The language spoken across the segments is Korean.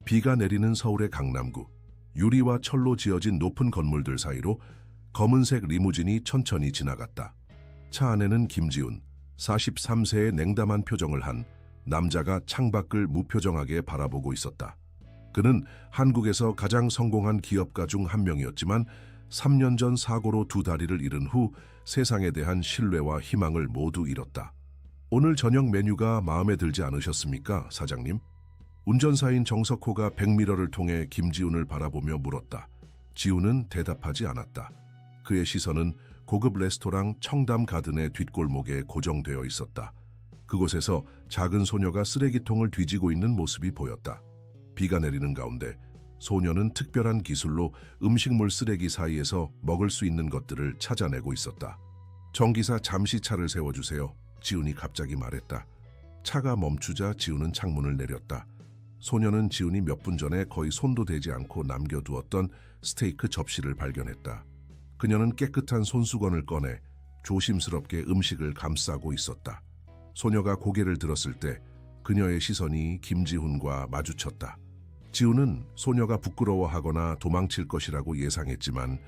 비가 내리는 서울의 강남구. 유리와 철로 지어진 높은 건물들 사이로 검은색 리무진이 천천히 지나갔다. 차 안에는 김지훈, 43세의 냉담한 표정을 한 남자가 창밖을 무표정하게 바라보고 있었다. 그는 한국에서 가장 성공한 기업가 중 한 명이었지만 3년 전 사고로 두 다리를 잃은 후 세상에 대한 신뢰와 희망을 모두 잃었다. 오늘 저녁 메뉴가 마음에 들지 않으셨습니까, 사장님? 운전사인 정석호가 백미러를 통해 김지훈을 바라보며 물었다. 지훈은 대답하지 않았다. 그의 시선은 고급 레스토랑 청담 가든의 뒷골목에 고정되어 있었다. 그곳에서 작은 소녀가 쓰레기통을 뒤지고 있는 모습이 보였다. 비가 내리는 가운데 소녀는 특별한 기술로 음식물 쓰레기 사이에서 먹을 수 있는 것들을 찾아내고 있었다. 정기사, 잠시 차를 세워주세요. 지훈이 갑자기 말했다. 차가 멈추자 지훈은 창문을 내렸다. 소녀는 지훈이 몇 분 전에 거의 손도 대지 않고 남겨두었던 스테이크 접시를 발견했다. 그녀는 깨끗한 손수건을 꺼내 조심스럽게 음식을 감싸고 있었다. 소녀가 고개를 들었을 때 그녀의 시선이 김지훈과 마주쳤다. 지훈은 소녀가 부끄러워하거나 도망칠 것이라고 예상했지만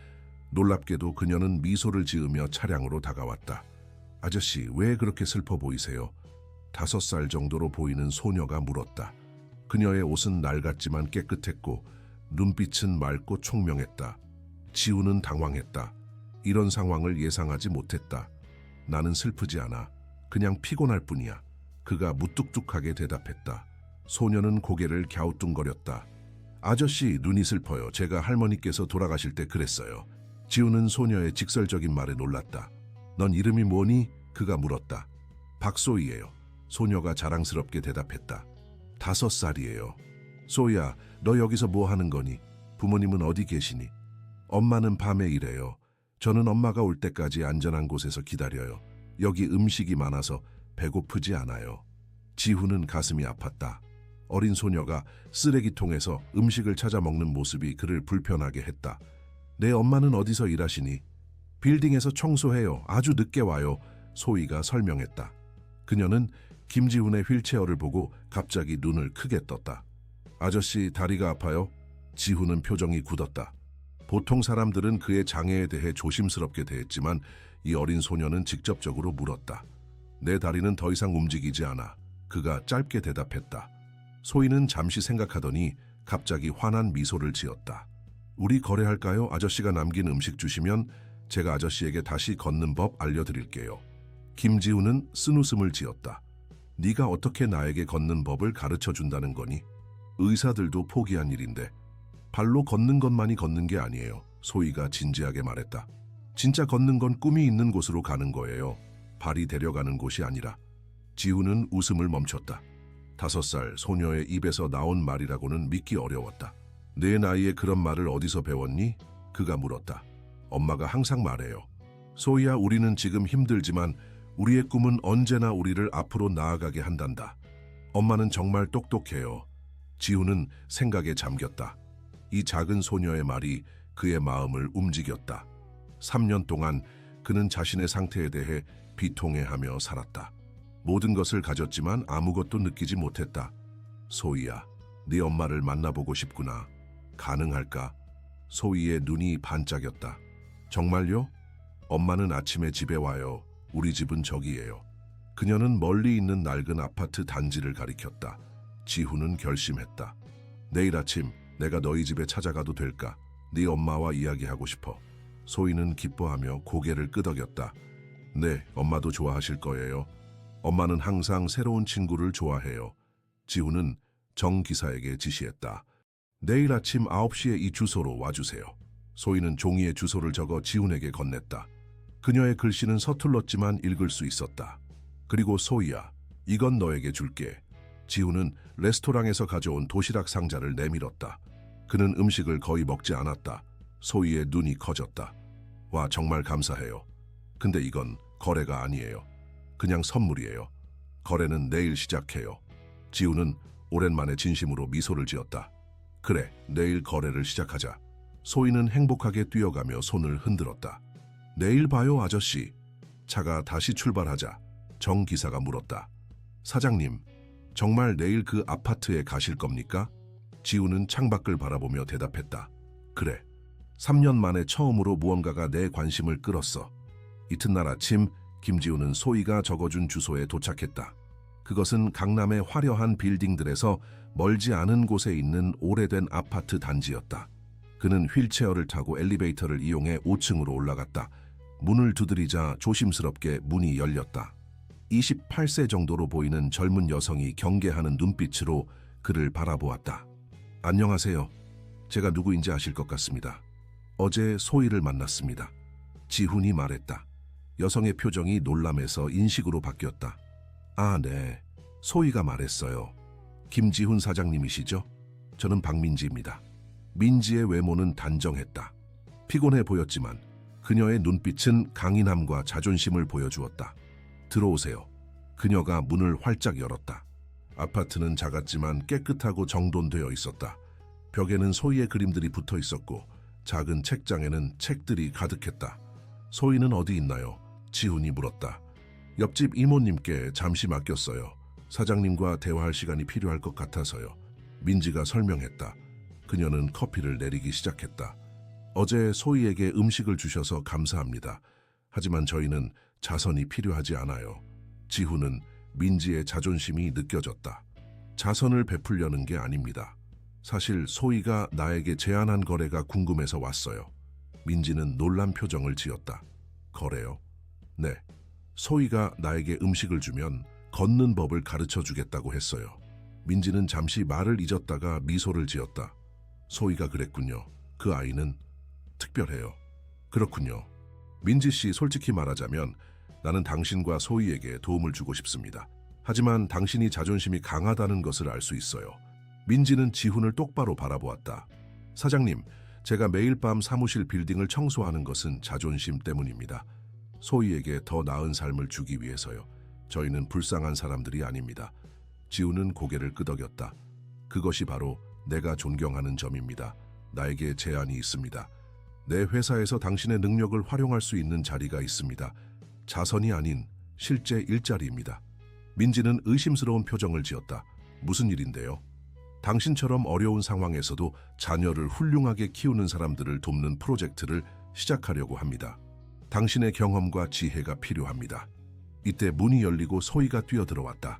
놀랍게도 그녀는 미소를 지으며 차량으로 다가왔다. 아저씨, 왜 그렇게 슬퍼 보이세요? 5살 정도로 보이는 소녀가 물었다. 그녀의 옷은 낡았지만 깨끗했고 눈빛은 맑고 총명했다. 지훈은 당황했다. 이런 상황을 예상하지 못했다. 나는 슬프지 않아. 그냥 피곤할 뿐이야. 그가 무뚝뚝하게 대답했다. 소녀는 고개를 갸우뚱거렸다. 아저씨, 눈이 슬퍼요. 제가 할머니께서 돌아가실 때 그랬어요. 지훈은 소녀의 직설적인 말에 놀랐다. 넌 이름이 뭐니? 그가 물었다. 박소희예요. 소녀가 자랑스럽게 대답했다. 5살이에요. 소희야, 너 여기서 뭐 하는 거니? 부모님은 어디 계시니? 엄마는 밤에 일해요. 저는 엄마가 올 때까지 안전한 곳에서 기다려요. 여기 음식이 많아서 배고프지 않아요. 지훈은 가슴이 아팠다. 어린 소녀가 쓰레기통에서 음식을 찾아 먹는 모습이 그를 불편하게 했다. 내 엄마는 어디서 일하시니? 빌딩에서 청소해요. 아주 늦게 와요. 소희가 설명했다. 그녀는 김지훈의 휠체어를 보고 갑자기 눈을 크게 떴다. 아저씨, 다리가 아파요? 지훈은 표정이 굳었다. 보통 사람들은 그의 장애에 대해 조심스럽게 대했지만 이 어린 소녀는 직접적으로 물었다. 내 다리는 더 이상 움직이지 않아. 그가 짧게 대답했다. 소희는 잠시 생각하더니 갑자기 환한 미소를 지었다. 우리 거래할까요? 아저씨가 남긴 음식 주시면 제가 아저씨에게 다시 걷는 법 알려드릴게요. 김지훈은 쓴웃음을 지었다. 네가 어떻게 나에게 걷는 법을 가르쳐준다는 거니? 의사들도 포기한 일인데. 발로 걷는 것만이 걷는 게 아니에요. 소희가 진지하게 말했다. 진짜 걷는 건 꿈이 있는 곳으로 가는 거예요. 발이 데려가는 곳이 아니라. 지훈은 웃음을 멈췄다. 5살 소녀의 입에서 나온 말이라고는 믿기 어려웠다. 내 나이에 그런 말을 어디서 배웠니? 그가 물었다. 엄마가 항상 말해요. 소희야, 우리는 지금 힘들지만 우리의 꿈은 언제나 우리를 앞으로 나아가게 한단다. 엄마는 정말 똑똑해요. 지훈은 생각에 잠겼다. 이 작은 소녀의 말이 그의 마음을 움직였다. 3년 동안 그는 자신의 상태에 대해 비통해하며 살았다. 모든 것을 가졌지만 아무것도 느끼지 못했다. 소희야, 네 엄마를 만나보고 싶구나. 가능할까? 소희의 눈이 반짝였다. 정말요? 엄마는 아침에 집에 와요. 우리 집은 저기예요. 그녀는 멀리 있는 낡은 아파트 단지를 가리켰다. 지훈은 결심했다. 내일 아침 내가 너희 집에 찾아가도 될까? 네 엄마와 이야기하고 싶어. 소희는 기뻐하며 고개를 끄덕였다. 네, 엄마도 좋아하실 거예요. 엄마는 항상 새로운 친구를 좋아해요. 지훈은 정 기사에게 지시했다. 내일 아침 9시에 이 주소로 와주세요. 소희는 종이에 주소를 적어 지훈에게 건넸다. 그녀의 글씨는 서툴렀지만 읽을 수 있었다. 그리고 소희야, 이건 너에게 줄게. 지훈은 레스토랑에서 가져온 도시락 상자를 내밀었다. 그는 음식을 거의 먹지 않았다. 소희의 눈이 커졌다. 와, 정말 감사해요. 근데 이건 거래가 아니에요. 그냥 선물이에요. 거래는 내일 시작해요. 지훈은 오랜만에 진심으로 미소를 지었다. 그래, 내일 거래를 시작하자. 소희는 행복하게 뛰어가며 손을 흔들었다. 내일 봐요, 아저씨. 차가 다시 출발하자 정 기사가 물었다. 사장님, 정말 내일 그 아파트에 가실 겁니까? 지우는 창밖을 바라보며 대답했다. 그래. 3년 만에 처음으로 무언가가 내 관심을 끌었어. 이튿날 아침 김지우는 소희가 적어준 주소에 도착했다. 그것은 강남의 화려한 빌딩들에서 멀지 않은 곳에 있는 오래된 아파트 단지였다. 그는 휠체어를 타고 엘리베이터를 이용해 5층으로 올라갔다. 문을 두드리자 조심스럽게 문이 열렸다. 28세 정도로 보이는 젊은 여성이 경계하는 눈빛으로 그를 바라보았다. 안녕하세요. 제가 누구인지 아실 것 같습니다. 어제 소희를 만났습니다. 지훈이 말했다. 여성의 표정이 놀람에서 인식으로 바뀌었다. 아, 네. 소희가 말했어요. 김지훈 사장님이시죠? 저는 박민지입니다. 민지의 외모는 단정했다. 피곤해 보였지만 그녀의 눈빛은 강인함과 자존심을 보여주었다. 들어오세요. 그녀가 문을 활짝 열었다. 아파트는 작았지만 깨끗하고 정돈되어 있었다. 벽에는 소희의 그림들이 붙어 있었고 작은 책장에는 책들이 가득했다. 소희는 어디 있나요? 지훈이 물었다. 옆집 이모님께 잠시 맡겼어요. 사장님과 대화할 시간이 필요할 것 같아서요. 민지가 설명했다. 그녀는 커피를 내리기 시작했다. 어제 소희에게 음식을 주셔서 감사합니다. 하지만 저희는 자선이 필요하지 않아요. 지훈은 민지의 자존심이 느껴졌다. 자선을 베풀려는 게 아닙니다. 사실 소희가 나에게 제안한 거래가 궁금해서 왔어요. 민지는 놀란 표정을 지었다. 거래요? 네. 소희가 나에게 음식을 주면 걷는 법을 가르쳐 주겠다고 했어요. 민지는 잠시 말을 잊었다가 미소를 지었다. 소희가 그랬군요. 그 아이는 특별해요. 그렇군요. 민지 씨, 솔직히 말하자면 나는 당신과 소희에게 도움을 주고 싶습니다. 하지만 당신이 자존심이 강하다는 것을 알 수 있어요. 민지는 지훈을 똑바로 바라보았다. 사장님, 제가 매일 밤 사무실 빌딩을 청소하는 것은 자존심 때문입니다. 소희에게 더 나은 삶을 주기 위해서요. 저희는 불쌍한 사람들이 아닙니다. 지훈은 고개를 끄덕였다. 그것이 바로 내가 존경하는 점입니다. 나에게 제안이 있습니다. 내 회사에서 당신의 능력을 활용할 수 있는 자리가 있습니다. 자선이 아닌 실제 일자리입니다. 민지는 의심스러운 표정을 지었다. 무슨 일인데요? 당신처럼 어려운 상황에서도 자녀를 훌륭하게 키우는 사람들을 돕는 프로젝트를 시작하려고 합니다. 당신의 경험과 지혜가 필요합니다. 이때 문이 열리고 소희가 뛰어들어왔다.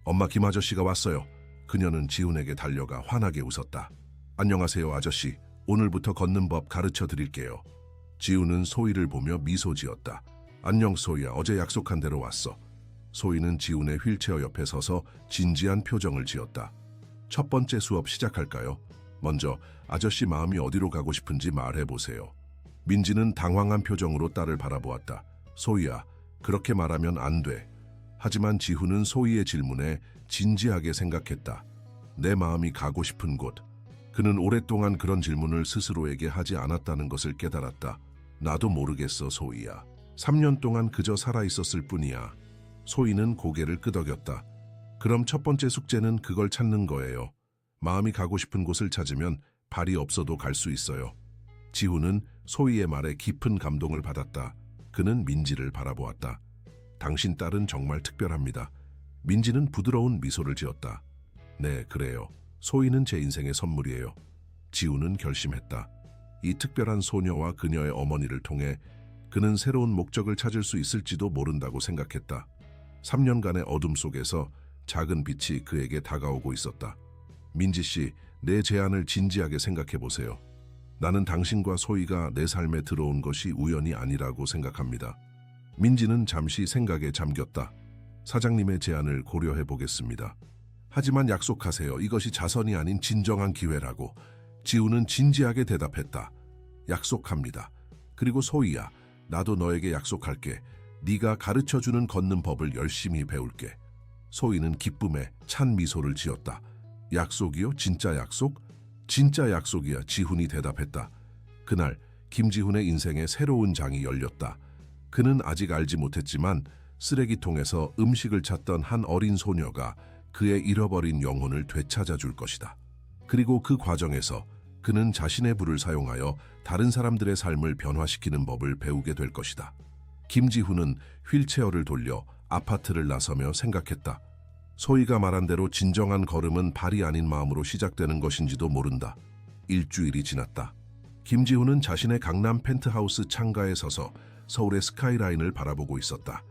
엄마, 김 아저씨가 왔어요. 그녀는 지훈에게 달려가 환하게 웃었다. 안녕하세요, 아저씨. 오늘부터 걷는 법 가르쳐 드릴게요. 지훈은 소희를 보며 미소 지었다. 안녕, 소희야. 어제 약속한 대로 왔어. 소희는 지훈의 휠체어 옆에 서서 진지한 표정을 지었다. 첫 번째 수업 시작할까요? 먼저 아저씨 마음이 어디로 가고 싶은지 말해보세요. 민지는 당황한 표정으로 딸을 바라보았다. 소희야, 그렇게 말하면 안 돼. 하지만 지훈은 소희의 질문에 진지하게 생각했다. 내 마음이 가고 싶은 곳. 그는 오랫동안 그런 질문을 스스로에게 하지 않았다는 것을 깨달았다. 나도 모르겠어, 소희야. 3년 동안 그저 살아있었을 뿐이야. 소희는 고개를 끄덕였다. 그럼 첫 번째 숙제는 그걸 찾는 거예요. 마음이 가고 싶은 곳을 찾으면 발이 없어도 갈 수 있어요. 지훈은 소희의 말에 깊은 감동을 받았다. 그는 민지를 바라보았다. 당신 딸은 정말 특별합니다. 민지는 부드러운 미소를 지었다. 네, 그래요. 소희는 제 인생의 선물이에요. 지훈은 결심했다. 이 특별한 소녀와 그녀의 어머니를 통해 그는 새로운 목적을 찾을 수 있을지도 모른다고 생각했다. 3년간의 어둠 속에서 작은 빛이 그에게 다가오고 있었다. 민지 씨, 내 제안을 진지하게 생각해 보세요. 나는 당신과 소희가 내 삶에 들어온 것이 우연이 아니라고 생각합니다. 민지는 잠시 생각에 잠겼다. 사장님의 제안을 고려해 보겠습니다. 하지만 약속하세요. 이것이 자선이 아닌 진정한 기회라고. 지훈은 진지하게 대답했다. 약속합니다. 그리고 소희야, 나도 너에게 약속할게. 네가 가르쳐주는 걷는 법을 열심히 배울게. 소희는 기쁨에 찬 미소를 지었다. 약속이요? 진짜 약속? 진짜 약속이야, 지훈이 대답했다. 그날 김지훈의 인생에 새로운 장이 열렸다. 그는 아직 알지 못했지만 쓰레기통에서 음식을 찾던 한 어린 소녀가 그의 잃어버린 영혼을 되찾아 줄 것이다. 그리고 그 과정에서 그는 자신의 부를 사용하여 다른 사람들의 삶을 변화시키는 법을 배우게 될 것이다. 김지훈은 휠체어를 돌려 아파트를 나서며 생각했다. 소희가 말한 대로 진정한 걸음은 발이 아닌 마음으로 시작되는 것인지도 모른다. 일주일이 지났다. 김지훈은 자신의 강남 펜트하우스 창가에 서서 서울의 스카이라인을 바라보고 있었다.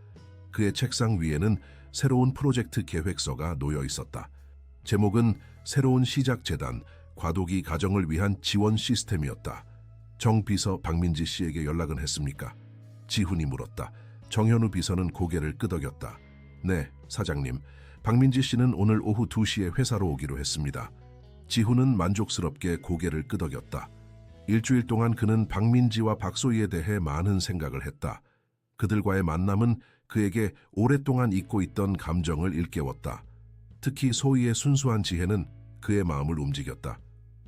그의 책상 위에는 새로운 프로젝트 계획서가 놓여 있었다. 제목은 새로운 시작 재단, 과도기 가정을 위한 지원 시스템이었다. 정 비서 박민지 씨에게 연락은 했습니까? 지훈이 물었다. 정현우 비서는 고개를 끄덕였다. 네, 사장님. 박민지 씨는 오늘 오후 2시에 회사로 오기로 했습니다. 지훈은 만족스럽게 고개를 끄덕였다. 일주일 동안 그는 박민지와 박소희에 대해 많은 생각을 했다. 그들과의 만남은 그에게 오랫동안 잊고 있던 감정을 일깨웠다. 특히 소희의 순수한 지혜는 그의 마음을 움직였다.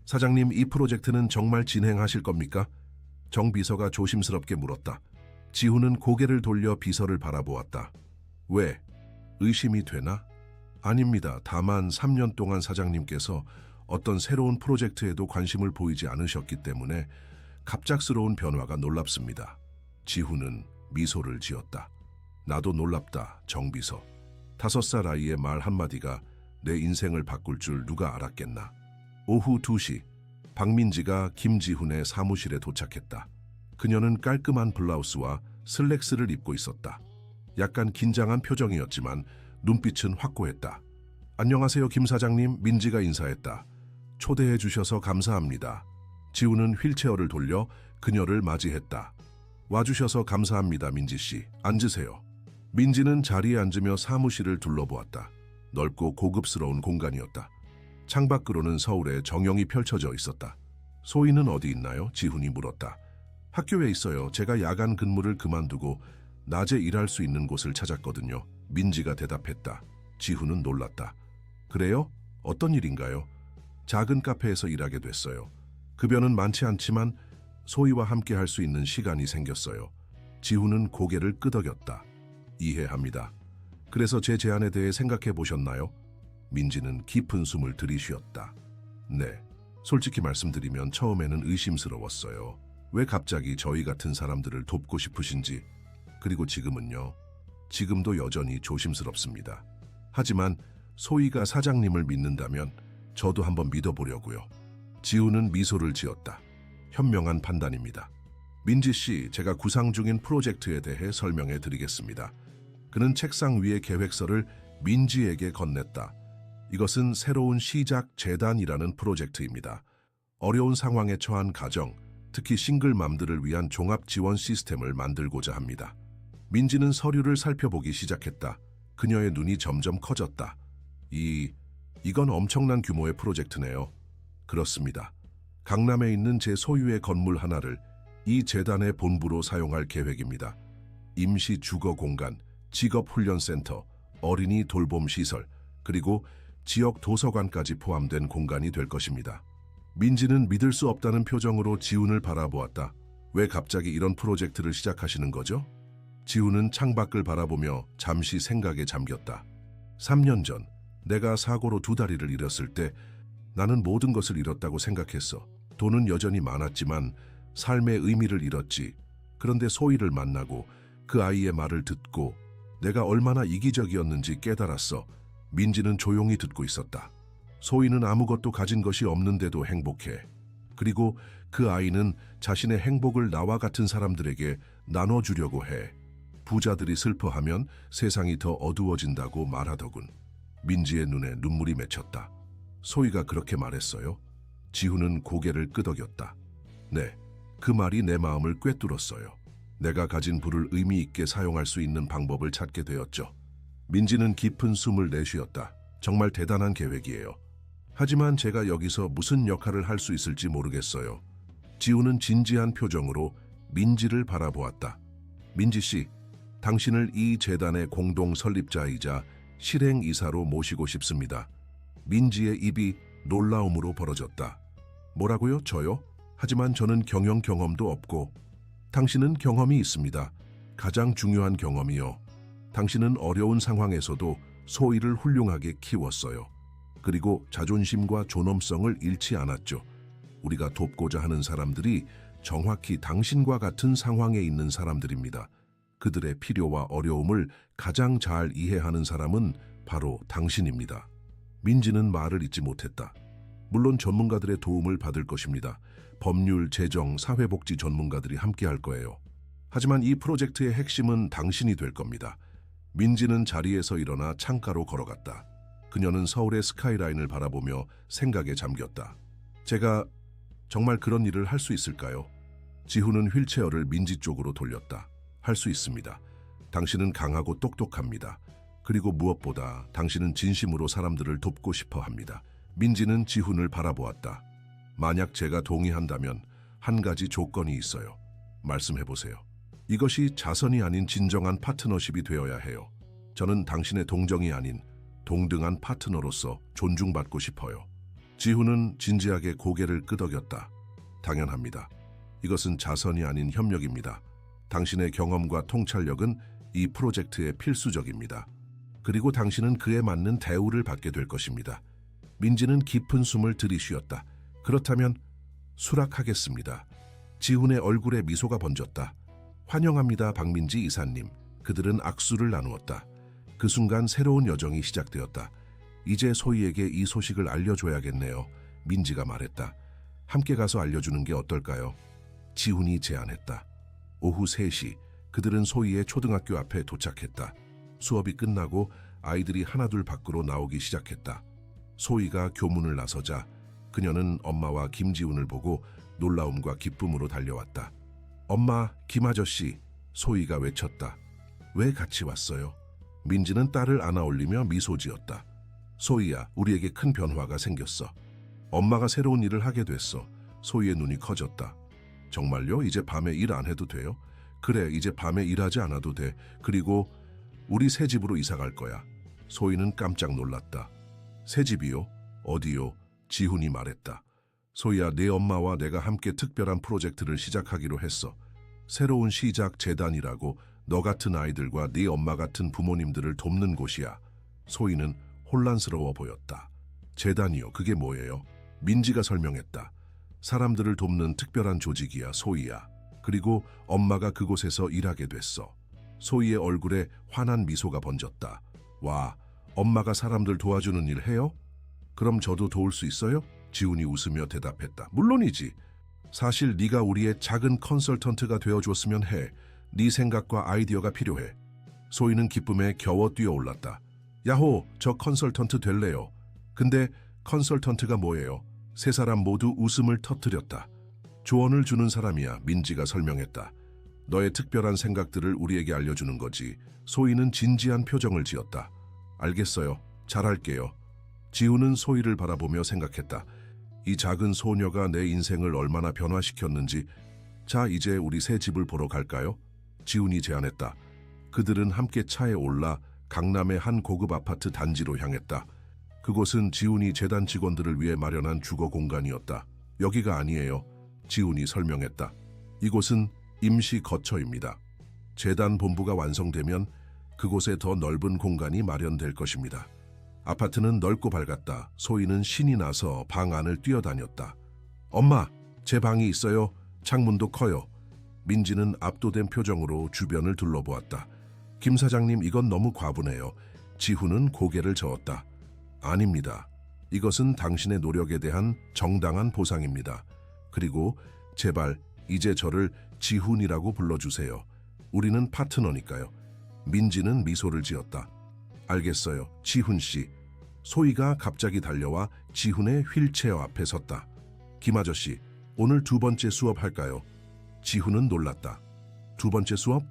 사장님, 이 프로젝트는 정말 진행하실 겁니까? 정 비서가 조심스럽게 물었다. 지훈은 고개를 돌려 비서를 바라보았다. 왜? 의심이 되나? 아닙니다. 다만 3년 동안 사장님께서 어떤 새로운 프로젝트에도 관심을 보이지 않으셨기 때문에 갑작스러운 변화가 놀랍습니다. 지훈은 미소를 지었다. 나도 놀랍다, 정비서. 5살 아이의 말 한마디가 내 인생을 바꿀 줄 누가 알았겠나. 오후 2시, 박민지가 김지훈의 사무실에 도착했다. 그녀는 깔끔한 블라우스와 슬랙스를 입고 있었다. 약간 긴장한 표정이었지만 눈빛은 확고했다. 안녕하세요, 김 사장님. 민지가 인사했다. 초대해 주셔서 감사합니다. 지훈은 휠체어를 돌려 그녀를 맞이했다. 와주셔서 감사합니다, 민지 씨. 앉으세요. 민지는 자리에 앉으며 사무실을 둘러보았다. 넓고 고급스러운 공간이었다. 창밖으로는 서울의 정영이 펼쳐져 있었다. 소희는 어디 있나요? 지훈이 물었다. 학교에 있어요. 제가 야간 근무를 그만두고 낮에 일할 수 있는 곳을 찾았거든요. 민지가 대답했다. 지훈은 놀랐다. 그래요? 어떤 일인가요? 작은 카페에서 일하게 됐어요. 급여는 많지 않지만 소희와 함께 할 수 있는 시간이 생겼어요. 지훈은 고개를 끄덕였다. 이해합니다. 그래서 제 제안에 대해 생각해 보셨나요? 민지는 깊은 숨을 들이쉬었다. 네, 솔직히 말씀드리면 처음에는 의심스러웠어요. 왜 갑자기 저희 같은 사람들을 돕고 싶으신지. 그리고 지금은요. 지금도 여전히 조심스럽습니다. 하지만 소희가 사장님을 믿는다면 저도 한번 믿어보려고요. 지훈은 미소를 지었다. 현명한 판단입니다. 민지 씨, 제가 구상 중인 프로젝트에 대해 설명해 드리겠습니다. 그는 책상 위의 계획서를 민지에게 건넸다. 이것은 새로운 시작 재단이라는 프로젝트입니다. 어려운 상황에 처한 가정, 특히 싱글맘들을 위한 종합 지원 시스템을 만들고자 합니다. 민지는 서류를 살펴보기 시작했다. 그녀의 눈이 점점 커졌다. 이건 엄청난 규모의 프로젝트네요. 그렇습니다. 강남에 있는 제 소유의 건물 하나를 이 재단의 본부로 사용할 계획입니다. 임시 주거 공간, 직업훈련센터, 어린이 돌봄 시설, 그리고 지역 도서관까지 포함된 공간이 될 것입니다. 민지는 믿을 수 없다는 표정으로 지훈을 바라보았다. 왜 갑자기 이런 프로젝트를 시작하시는 거죠? 지훈은 창밖을 바라보며 잠시 생각에 잠겼다. 3년 전 내가 사고로 2다리를 잃었을 때 나는 모든 것을 잃었다고 생각했어. 돈은 여전히 많았지만 삶의 의미를 잃었지. 그런데 소희를 만나고 그 아이의 말을 듣고 내가 얼마나 이기적이었는지 깨달았어. 민지는 조용히 듣고 있었다. 소희는 아무것도 가진 것이 없는데도 행복해. 그리고 그 아이는 자신의 행복을 나와 같은 사람들에게 나눠주려고 해. 부자들이 슬퍼하면 세상이 더 어두워진다고 말하더군. 민지의 눈에 눈물이 맺혔다. 소희가 그렇게 말했어요? 지훈은 고개를 끄덕였다. 네, 그 말이 내 마음을 꿰뚫었어요. 내가 가진 부를 의미 있게 사용할 수 있는 방법을 찾게 되었죠. 민지는 깊은 숨을 내쉬었다. 정말 대단한 계획이에요. 하지만 제가 여기서 무슨 역할을 할 수 있을지 모르겠어요. 지훈은 진지한 표정으로 민지를 바라보았다. 민지 씨, 당신을 이 재단의 공동 설립자이자 실행이사로 모시고 싶습니다. 민지의 입이 놀라움으로 벌어졌다. 뭐라고요? 저요? 하지만 저는 경영 경험도 없고. 당신은 경험이 있습니다. 가장 중요한 경험이요. 당신은 어려운 상황에서도 소희를 훌륭하게 키웠어요. 그리고 자존심과 존엄성을 잃지 않았죠. 우리가 돕고자 하는 사람들이 정확히 당신과 같은 상황에 있는 사람들입니다. 그들의 필요와 어려움을 가장 잘 이해하는 사람은 바로 당신입니다. 민지는 말을 잇지 못했다. 물론 전문가들의 도움을 받을 것입니다. 법률, 재정, 사회복지 전문가들이 함께할 거예요. 하지만 이 프로젝트의 핵심은 당신이 될 겁니다. 민지는 자리에서 일어나 창가로 걸어갔다. 그녀는 서울의 스카이라인을 바라보며 생각에 잠겼다. 제가 정말 그런 일을 할 수 있을까요? 지훈은 휠체어를 민지 쪽으로 돌렸다. 할 수 있습니다. 당신은 강하고 똑똑합니다. 그리고 무엇보다 당신은 진심으로 사람들을 돕고 싶어 합니다. 민지는 지훈을 바라보았다. 만약 제가 동의한다면 한 가지 조건이 있어요. 말씀해보세요. 이것이 자선이 아닌 진정한 파트너십이 되어야 해요. 저는 당신의 동정이 아닌 동등한 파트너로서 존중받고 싶어요. 지훈은 진지하게 고개를 끄덕였다. 당연합니다. 이것은 자선이 아닌 협력입니다. 당신의 경험과 통찰력은 이 프로젝트에 필수적입니다. 그리고 당신은 그에 맞는 대우를 받게 될 것입니다. 민지는 깊은 숨을 들이쉬었다. 그렇다면 수락하겠습니다. 지훈의 얼굴에 미소가 번졌다. 환영합니다, 박민지 이사님. 그들은 악수를 나누었다. 그 순간 새로운 여정이 시작되었다. 이제 소희에게 이 소식을 알려줘야겠네요. 민지가 말했다. 함께 가서 알려주는 게 어떨까요? 지훈이 제안했다. 오후 3시 그들은 소희의 초등학교 앞에 도착했다. 수업이 끝나고 아이들이 하나둘 밖으로 나오기 시작했다. 소희가 교문을 나서자 그녀는 엄마와 김지훈을 보고 놀라움과 기쁨으로 달려왔다. 엄마, 김아저씨, 소희가 외쳤다. 왜 같이 왔어요? 민지는 딸을 안아올리며 미소 지었다. 소희야, 우리에게 큰 변화가 생겼어. 엄마가 새로운 일을 하게 됐어. 소희의 눈이 커졌다. 정말요? 이제 밤에 일 안 해도 돼요? 그래, 이제 밤에 일하지 않아도 돼. 그리고 우리 새 집으로 이사 갈 거야. 소희는 깜짝 놀랐다. 새 집이요? 어디요? 지훈이 말했다. 소희야, 내 엄마와 내가 함께 특별한 프로젝트를 시작하기로 했어. 새로운 시작 재단이라고 너 같은 아이들과 네 엄마 같은 부모님들을 돕는 곳이야. 소희는 혼란스러워 보였다. 재단이요? 그게 뭐예요? 민지가 설명했다. 사람들을 돕는 특별한 조직이야, 소희야. 그리고 엄마가 그곳에서 일하게 됐어. 소희의 얼굴에 환한 미소가 번졌다. 와, 엄마가 사람들 도와주는 일 해요? 그럼 저도 도울 수 있어요? 지훈이 웃으며 대답했다. 물론이지. 사실 네가 우리의 작은 컨설턴트가 되어줬으면 해. 네 생각과 아이디어가 필요해. 소희는 기쁨에 겨워 뛰어올랐다. 야호, 저 컨설턴트 될래요. 근데 컨설턴트가 뭐예요? 세 사람 모두 웃음을 터뜨렸다. 조언을 주는 사람이야, 민지가 설명했다. 너의 특별한 생각들을 우리에게 알려주는 거지. 소희는 진지한 표정을 지었다. 알겠어요. 잘할게요. 지훈은 소희를 바라보며 생각했다. 이 작은 소녀가 내 인생을 얼마나 변화시켰는지. 자, 이제 우리 새 집을 보러 갈까요? 지훈이 제안했다. 그들은 함께 차에 올라 강남의 한 고급 아파트 단지로 향했다. 그곳은 지훈이 재단 직원들을 위해 마련한 주거 공간이었다. 여기가 아니에요. 지훈이 설명했다. 이곳은 임시 거처입니다. 재단 본부가 완성되면 그곳에 더 넓은 공간이 마련될 것입니다. 아파트는 넓고 밝았다. 소희는 신이 나서 방 안을 뛰어다녔다. 엄마, 제 방이 있어요. 창문도 커요. 민지는 압도된 표정으로 주변을 둘러보았다. 김 사장님, 이건 너무 과분해요. 지훈은 고개를 저었다. 아닙니다. 이것은 당신의 노력에 대한 정당한 보상입니다. 그리고 제발 이제 저를 지훈이라고 불러주세요. 우리는 파트너니까요. 민지는 미소를 지었다. 알겠어요, 지훈 씨. 소희가 갑자기 달려와 지훈의 휠체어 앞에 섰다. 김 아저씨, 오늘 두 번째 수업 할까요? 지훈은 놀랐다. 두 번째 수업?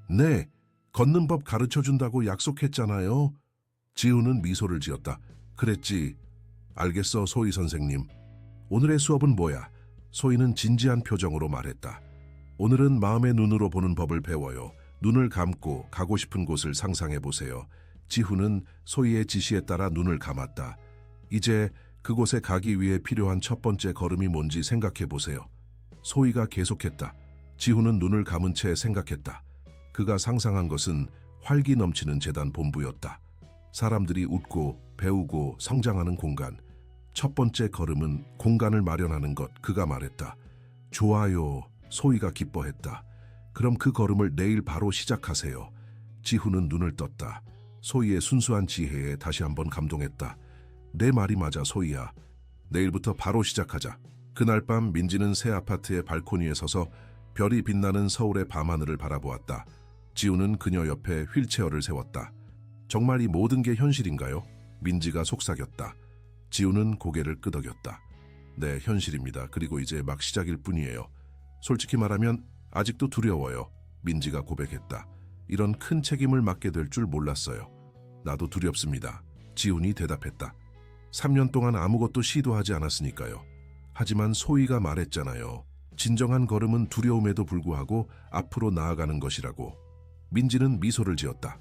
네, 걷는 법 가르쳐준다고 약속했잖아요. 지훈은 미소를 지었다. 그랬지. 알겠어, 소희 선생님. 오늘의 수업은 뭐야? 소희는 진지한 표정으로 말했다. 오늘은 마음의 눈으로 보는 법을 배워요. 눈을 감고 가고 싶은 곳을 상상해 보세요. 지훈은 소희의 지시에 따라 눈을 감았다. 이제 그곳에 가기 위해 필요한 첫 번째 걸음이 뭔지 생각해 보세요. 소희가 계속했다. 지훈은 눈을 감은 채 생각했다. 그가 상상한 것은 활기 넘치는 재단 본부였다. 사람들이 웃고 배우고 성장하는 공간. 첫 번째 걸음은 공간을 마련하는 것, 그가 말했다. 좋아요, 소희가 기뻐했다. 그럼 그 걸음을 내일 바로 시작하세요. 지훈은 눈을 떴다. 소희의 순수한 지혜에 다시 한번 감동했다. 내 말이 맞아, 소희야. 내일부터 바로 시작하자. 그날 밤 민지는 새 아파트의 발코니에 서서 별이 빛나는 서울의 밤하늘을 바라보았다. 지우는 그녀 옆에 휠체어를 세웠다. 정말 이 모든 게 현실인가요? 민지가 속삭였다. 지우는 고개를 끄덕였다. 네, 현실입니다. 그리고 이제 막 시작일 뿐이에요. 솔직히 말하면 아직도 두려워요. 민지가 고백했다. 이런 큰 책임을 맡게 될 줄 몰랐어요. 나도 두렵습니다. 지훈이 대답했다. 3년 동안 아무것도 시도하지 않았으니까요. 하지만 소희가 말했잖아요. 진정한 걸음은 두려움에도 불구하고 앞으로 나아가는 것이라고. 민지는 미소를 지었다.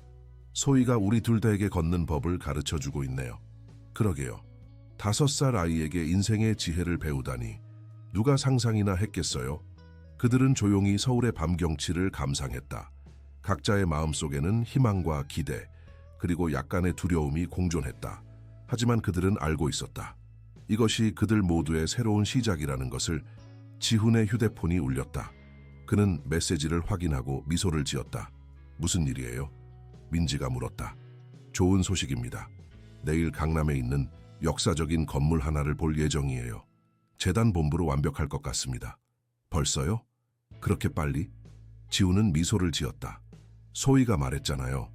소희가 우리 둘 다에게 걷는 법을 가르쳐주고 있네요. 그러게요. 5살 아이에게 인생의 지혜를 배우다니 누가 상상이나 했겠어요? 그들은 조용히 서울의 밤 경치를 감상했다. 각자의 마음속에는 희망과 기대, 그리고 약간의 두려움이 공존했다. 하지만 그들은 알고 있었다. 이것이 그들 모두의 새로운 시작이라는 것을. 지훈의 휴대폰이 울렸다. 그는 메시지를 확인하고 미소를 지었다. 무슨 일이에요? 민지가 물었다. 좋은 소식입니다. 내일 강남에 있는 역사적인 건물 하나를 볼 예정이에요. 재단 본부로 완벽할 것 같습니다. 벌써요? 그렇게 빨리? 지훈은 미소를 지었다. 소희가 말했잖아요.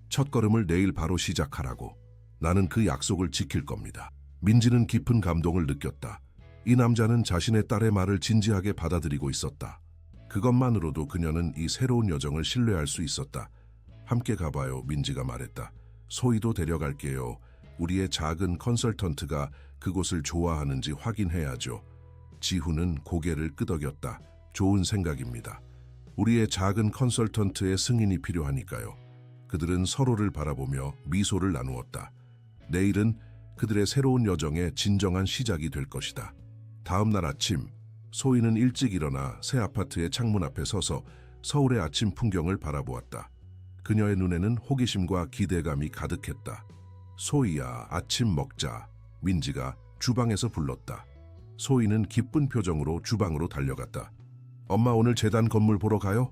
첫걸음을 내일 바로 시작하라고. 나는 그 약속을 지킬 겁니다. 민지는 깊은 감동을 느꼈다. 이 남자는 자신의 딸의 말을 진지하게 받아들이고 있었다. 그것만으로도 그녀는 이 새로운 여정을 신뢰할 수 있었다. 함께 가봐요, 민지가 말했다. 소희도 데려갈게요. 우리의 작은 컨설턴트가 그곳을 좋아하는지 확인해야죠. 지훈은 고개를 끄덕였다. 좋은 생각입니다. 우리의 작은 컨설턴트의 승인이 필요하니까요. 그들은 서로를 바라보며 미소를 나누었다. 내일은 그들의 새로운 여정의 진정한 시작이 될 것이다. 다음 날 아침, 소희는 일찍 일어나 새 아파트의 창문 앞에 서서 서울의 아침 풍경을 바라보았다. 그녀의 눈에는 호기심과 기대감이 가득했다. 소희야, 아침 먹자. 민지가 주방에서 불렀다. 소희는 기쁜 표정으로 주방으로 달려갔다. 엄마, 오늘 재단 건물 보러 가요?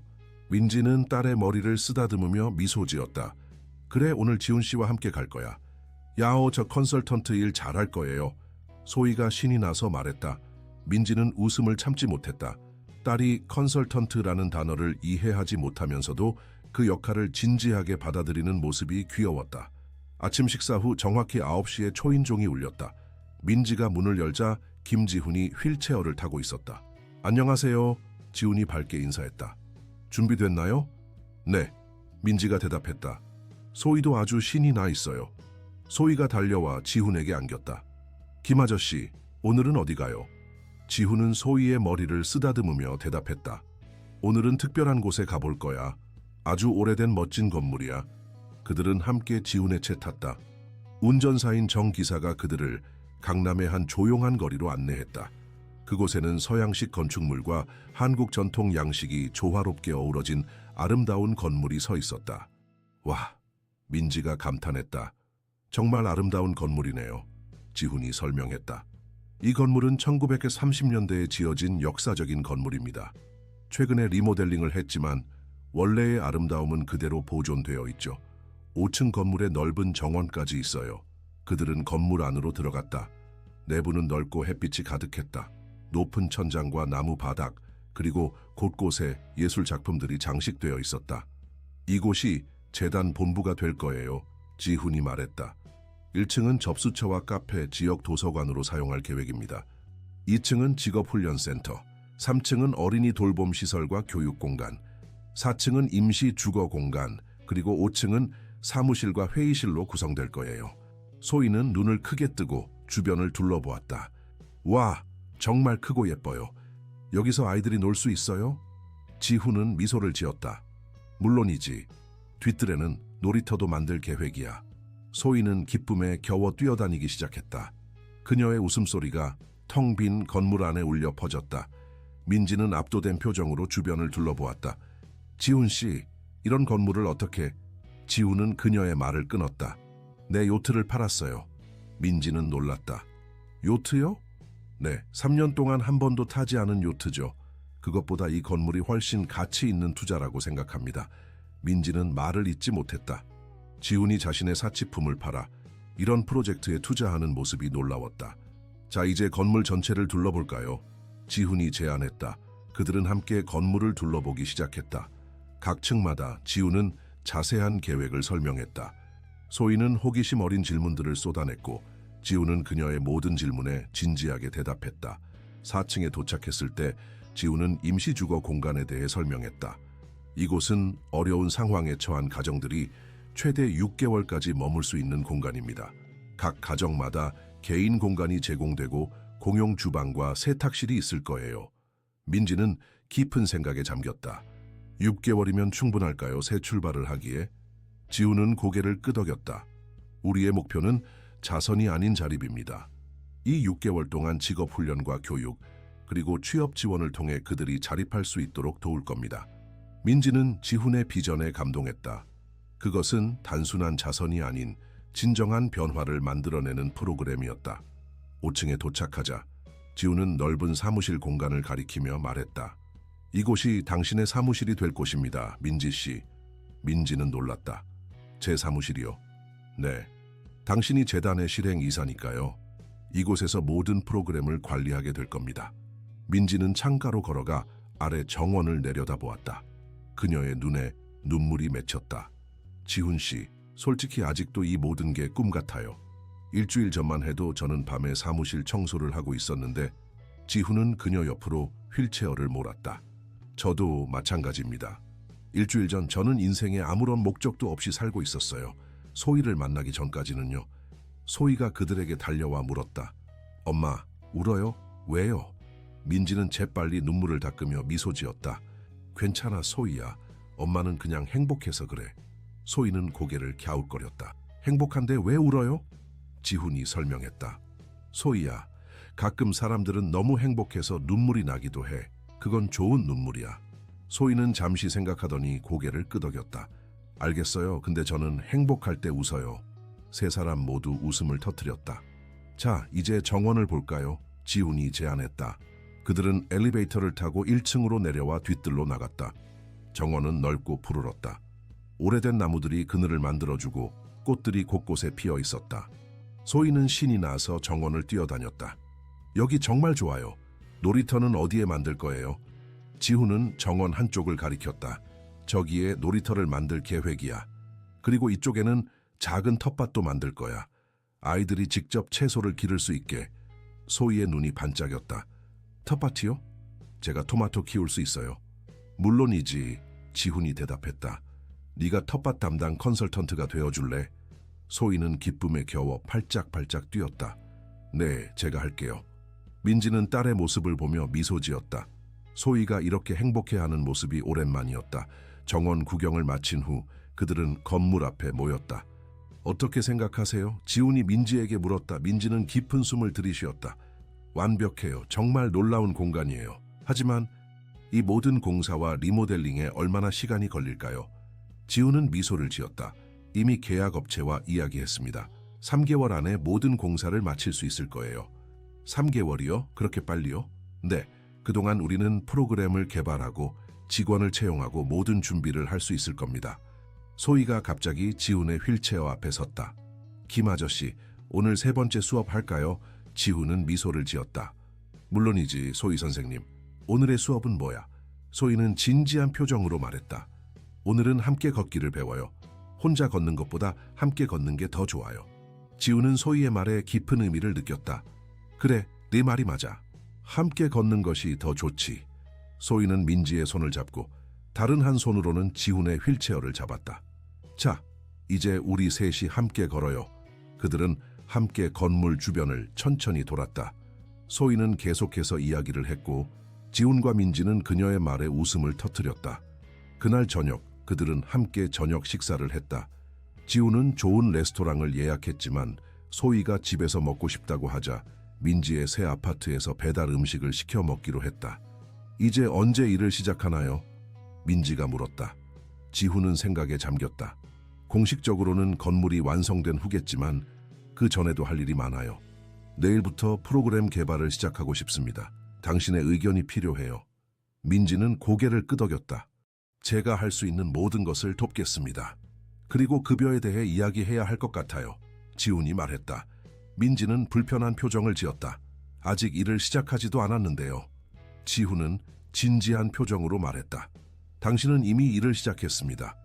민지는 딸의 머리를 쓰다듬으며 미소 지었다. 그래, 오늘 지훈 씨와 함께 갈 거야. 야오, 저 컨설턴트 일 잘할 거예요. 소희가 신이 나서 말했다. 민지는 웃음을 참지 못했다. 딸이 컨설턴트라는 단어를 이해하지 못하면서도 그 역할을 진지하게 받아들이는 모습이 귀여웠다. 아침 식사 후 정확히 9시에 초인종이 울렸다. 민지가 문을 열자 김지훈이 휠체어를 타고 있었다. 안녕하세요. 지훈이 밝게 인사했다. 준비됐나요? 네. 민지가 대답했다. 소희도 아주 신이 나 있어요. 소희가 달려와 지훈에게 안겼다. 김 아저씨, 오늘은 어디 가요? 지훈은 소희의 머리를 쓰다듬으며 대답했다. 오늘은 특별한 곳에 가볼 거야. 아주 오래된 멋진 건물이야. 그들은 함께 지훈의 채 탔다. 운전사인 정 기사가 그들을 강남의 한 조용한 거리로 안내했다. 그곳에는 서양식 건축물과 한국 전통 양식이 조화롭게 어우러진 아름다운 건물이 서 있었다. 와, 민지가 감탄했다. 정말 아름다운 건물이네요. 지훈이 설명했다. 이 건물은 1930년대에 지어진 역사적인 건물입니다. 최근에 리모델링을 했지만 원래의 아름다움은 그대로 보존되어 있죠. 5층 건물에 넓은 정원까지 있어요. 그들은 건물 안으로 들어갔다. 내부는 넓고 햇빛이 가득했다. 높은 천장과 나무 바닥, 그리고 곳곳에 예술 작품들이 장식되어 있었다. 이곳이 재단 본부가 될 거예요. 지훈이 말했다. 1층은 접수처와 카페, 지역 도서관으로 사용할 계획입니다. 2층은 직업훈련센터, 3층은 어린이 돌봄 시설과 교육공간, 4층은 임시 주거 공간, 그리고 5층은 사무실과 회의실로 구성될 거예요. 소희는 눈을 크게 뜨고 주변을 둘러보았다. 와, 정말 크고 예뻐요. 여기서 아이들이 놀 수 있어요? 지훈은 미소를 지었다. 물론이지. 뒤뜰에는 놀이터도 만들 계획이야. 소희는 기쁨에 겨워 뛰어다니기 시작했다. 그녀의 웃음소리가 텅 빈 건물 안에 울려 퍼졌다. 민지는 압도된 표정으로 주변을 둘러보았다. 지훈 씨, 이런 건물을 어떻게... 지훈은 그녀의 말을 끊었다. 내 요트를 팔았어요. 민지는 놀랐다. 요트요? 네, 3년 동안 한 번도 타지 않은 요트죠. 그것보다 이 건물이 훨씬 가치 있는 투자라고 생각합니다. 민지는 말을 잇지 못했다. 지훈이 자신의 사치품을 팔아 이런 프로젝트에 투자하는 모습이 놀라웠다. 자, 이제 건물 전체를 둘러볼까요? 지훈이 제안했다. 그들은 함께 건물을 둘러보기 시작했다. 각 층마다 지훈은 자세한 계획을 설명했다. 소희는 호기심 어린 질문들을 쏟아냈고 지훈은 그녀의 모든 질문에 진지하게 대답했다. 4층에 도착했을 때 지훈은 임시주거 공간에 대해 설명했다. 이곳은 어려운 상황에 처한 가정들이 최대 6개월까지 머물 수 있는 공간입니다. 각 가정마다 개인 공간이 제공되고 공용 주방과 세탁실이 있을 거예요. 민지는 깊은 생각에 잠겼다. 6개월이면 충분할까요? 새 출발을 하기에? 지훈은 고개를 끄덕였다. 우리의 목표는 자선이 아닌 자립입니다. 이 6개월 동안 직업훈련과 교육, 그리고 취업 지원을 통해 그들이 자립할 수 있도록 도울 겁니다. 민지는 지훈의 비전에 감동했다. 그것은 단순한 자선이 아닌 진정한 변화를 만들어내는 프로그램이었다. 5층에 도착하자 지훈은 넓은 사무실 공간을 가리키며 말했다. 이곳이 당신의 사무실이 될 곳입니다, 민지 씨. 민지는 놀랐다. 제 사무실이요? 네. 당신이 재단의 실행 이사니까요. 이곳에서 모든 프로그램을 관리하게 될 겁니다. 민지는 창가로 걸어가 아래 정원을 내려다보았다. 그녀의 눈에 눈물이 맺혔다. 지훈 씨, 솔직히 아직도 이 모든 게 꿈 같아요. 일주일 전만 해도 저는 밤에 사무실 청소를 하고 있었는데 지훈은 그녀 옆으로 휠체어를 몰았다. 저도 마찬가지입니다. 일주일 전 저는 인생에 아무런 목적도 없이 살고 있었어요. 소희를 만나기 전까지는요. 소희가 그들에게 달려와 물었다. 엄마, 울어요? 왜요? 민지는 재빨리 눈물을 닦으며 미소 지었다. 괜찮아, 소희야. 엄마는 그냥 행복해서 그래. 소희는 고개를 갸웃거렸다. 행복한데 왜 울어요? 지훈이 설명했다. 소희야, 가끔 사람들은 너무 행복해서 눈물이 나기도 해. 그건 좋은 눈물이야. 소희는 잠시 생각하더니 고개를 끄덕였다. 알겠어요. 근데 저는 행복할 때 웃어요. 세 사람 모두 웃음을 터뜨렸다. 자, 이제 정원을 볼까요? 지훈이 제안했다. 그들은 엘리베이터를 타고 1층으로 내려와 뒤뜰로 나갔다. 정원은 넓고 푸르렀다. 오래된 나무들이 그늘을 만들어주고 꽃들이 곳곳에 피어 있었다. 소희는 신이 나서 정원을 뛰어다녔다. 여기 정말 좋아요. 놀이터는 어디에 만들 거예요? 지훈은 정원 한쪽을 가리켰다. 저기에 놀이터를 만들 계획이야. 그리고 이쪽에는 작은 텃밭도 만들 거야. 아이들이 직접 채소를 기를 수 있게. 소희의 눈이 반짝였다. 텃밭이요? 제가 토마토 키울 수 있어요. 물론이지, 지훈이 대답했다. 네가 텃밭 담당 컨설턴트가 되어줄래? 소희는 기쁨에 겨워 팔짝팔짝 뛰었다. 네, 제가 할게요. 민지는 딸의 모습을 보며 미소 지었다. 소희가 이렇게 행복해하는 모습이 오랜만이었다. 정원 구경을 마친 후 그들은 건물 앞에 모였다. 어떻게 생각하세요? 지훈이 민지에게 물었다. 민지는 깊은 숨을 들이쉬었다. 완벽해요. 정말 놀라운 공간이에요. 하지만 이 모든 공사와 리모델링에 얼마나 시간이 걸릴까요? 지훈은 미소를 지었다. 이미 계약업체와 이야기했습니다. 3개월 안에 모든 공사를 마칠 수 있을 거예요. 3개월이요? 그렇게 빨리요? 네. 그동안 우리는 프로그램을 개발하고 직원을 채용하고 모든 준비를 할 수 있을 겁니다. 소희가 갑자기 지훈의 휠체어 앞에 섰다. 김 아저씨, 오늘 3번째 수업 할까요? 지훈은 미소를 지었다. 물론이지, 소희 선생님. 오늘의 수업은 뭐야? 소희는 진지한 표정으로 말했다. 오늘은 함께 걷기를 배워요. 혼자 걷는 것보다 함께 걷는 게 더 좋아요. 지훈은 소희의 말에 깊은 의미를 느꼈다. 그래, 네 말이 맞아. 함께 걷는 것이 더 좋지. 소희는 민지의 손을 잡고 다른 한 손으로는 지훈의 휠체어를 잡았다. 자, 이제 우리 셋이 함께 걸어요. 그들은 함께 건물 주변을 천천히 돌았다. 소희는 계속해서 이야기를 했고 지훈과 민지는 그녀의 말에 웃음을 터뜨렸다. 그날 저녁 그들은 함께 저녁 식사를 했다. 지훈은 좋은 레스토랑을 예약했지만 소희가 집에서 먹고 싶다고 하자 민지의 새 아파트에서 배달 음식을 시켜 먹기로 했다. 이제 언제 일을 시작하나요? 민지가 물었다. 지훈은 생각에 잠겼다. 공식적으로는 건물이 완성된 후겠지만 그 전에도 할 일이 많아요. 내일부터 프로그램 개발을 시작하고 싶습니다. 당신의 의견이 필요해요. 민지는 고개를 끄덕였다. 제가 할 수 있는 모든 것을 돕겠습니다. 그리고 급여에 대해 이야기해야 할 것 같아요. 지훈이 말했다. 민지는 불편한 표정을 지었다. 아직 일을 시작하지도 않았는데요. 지훈은 진지한 표정으로 말했다. 당신은 이미 일을 시작했습니다.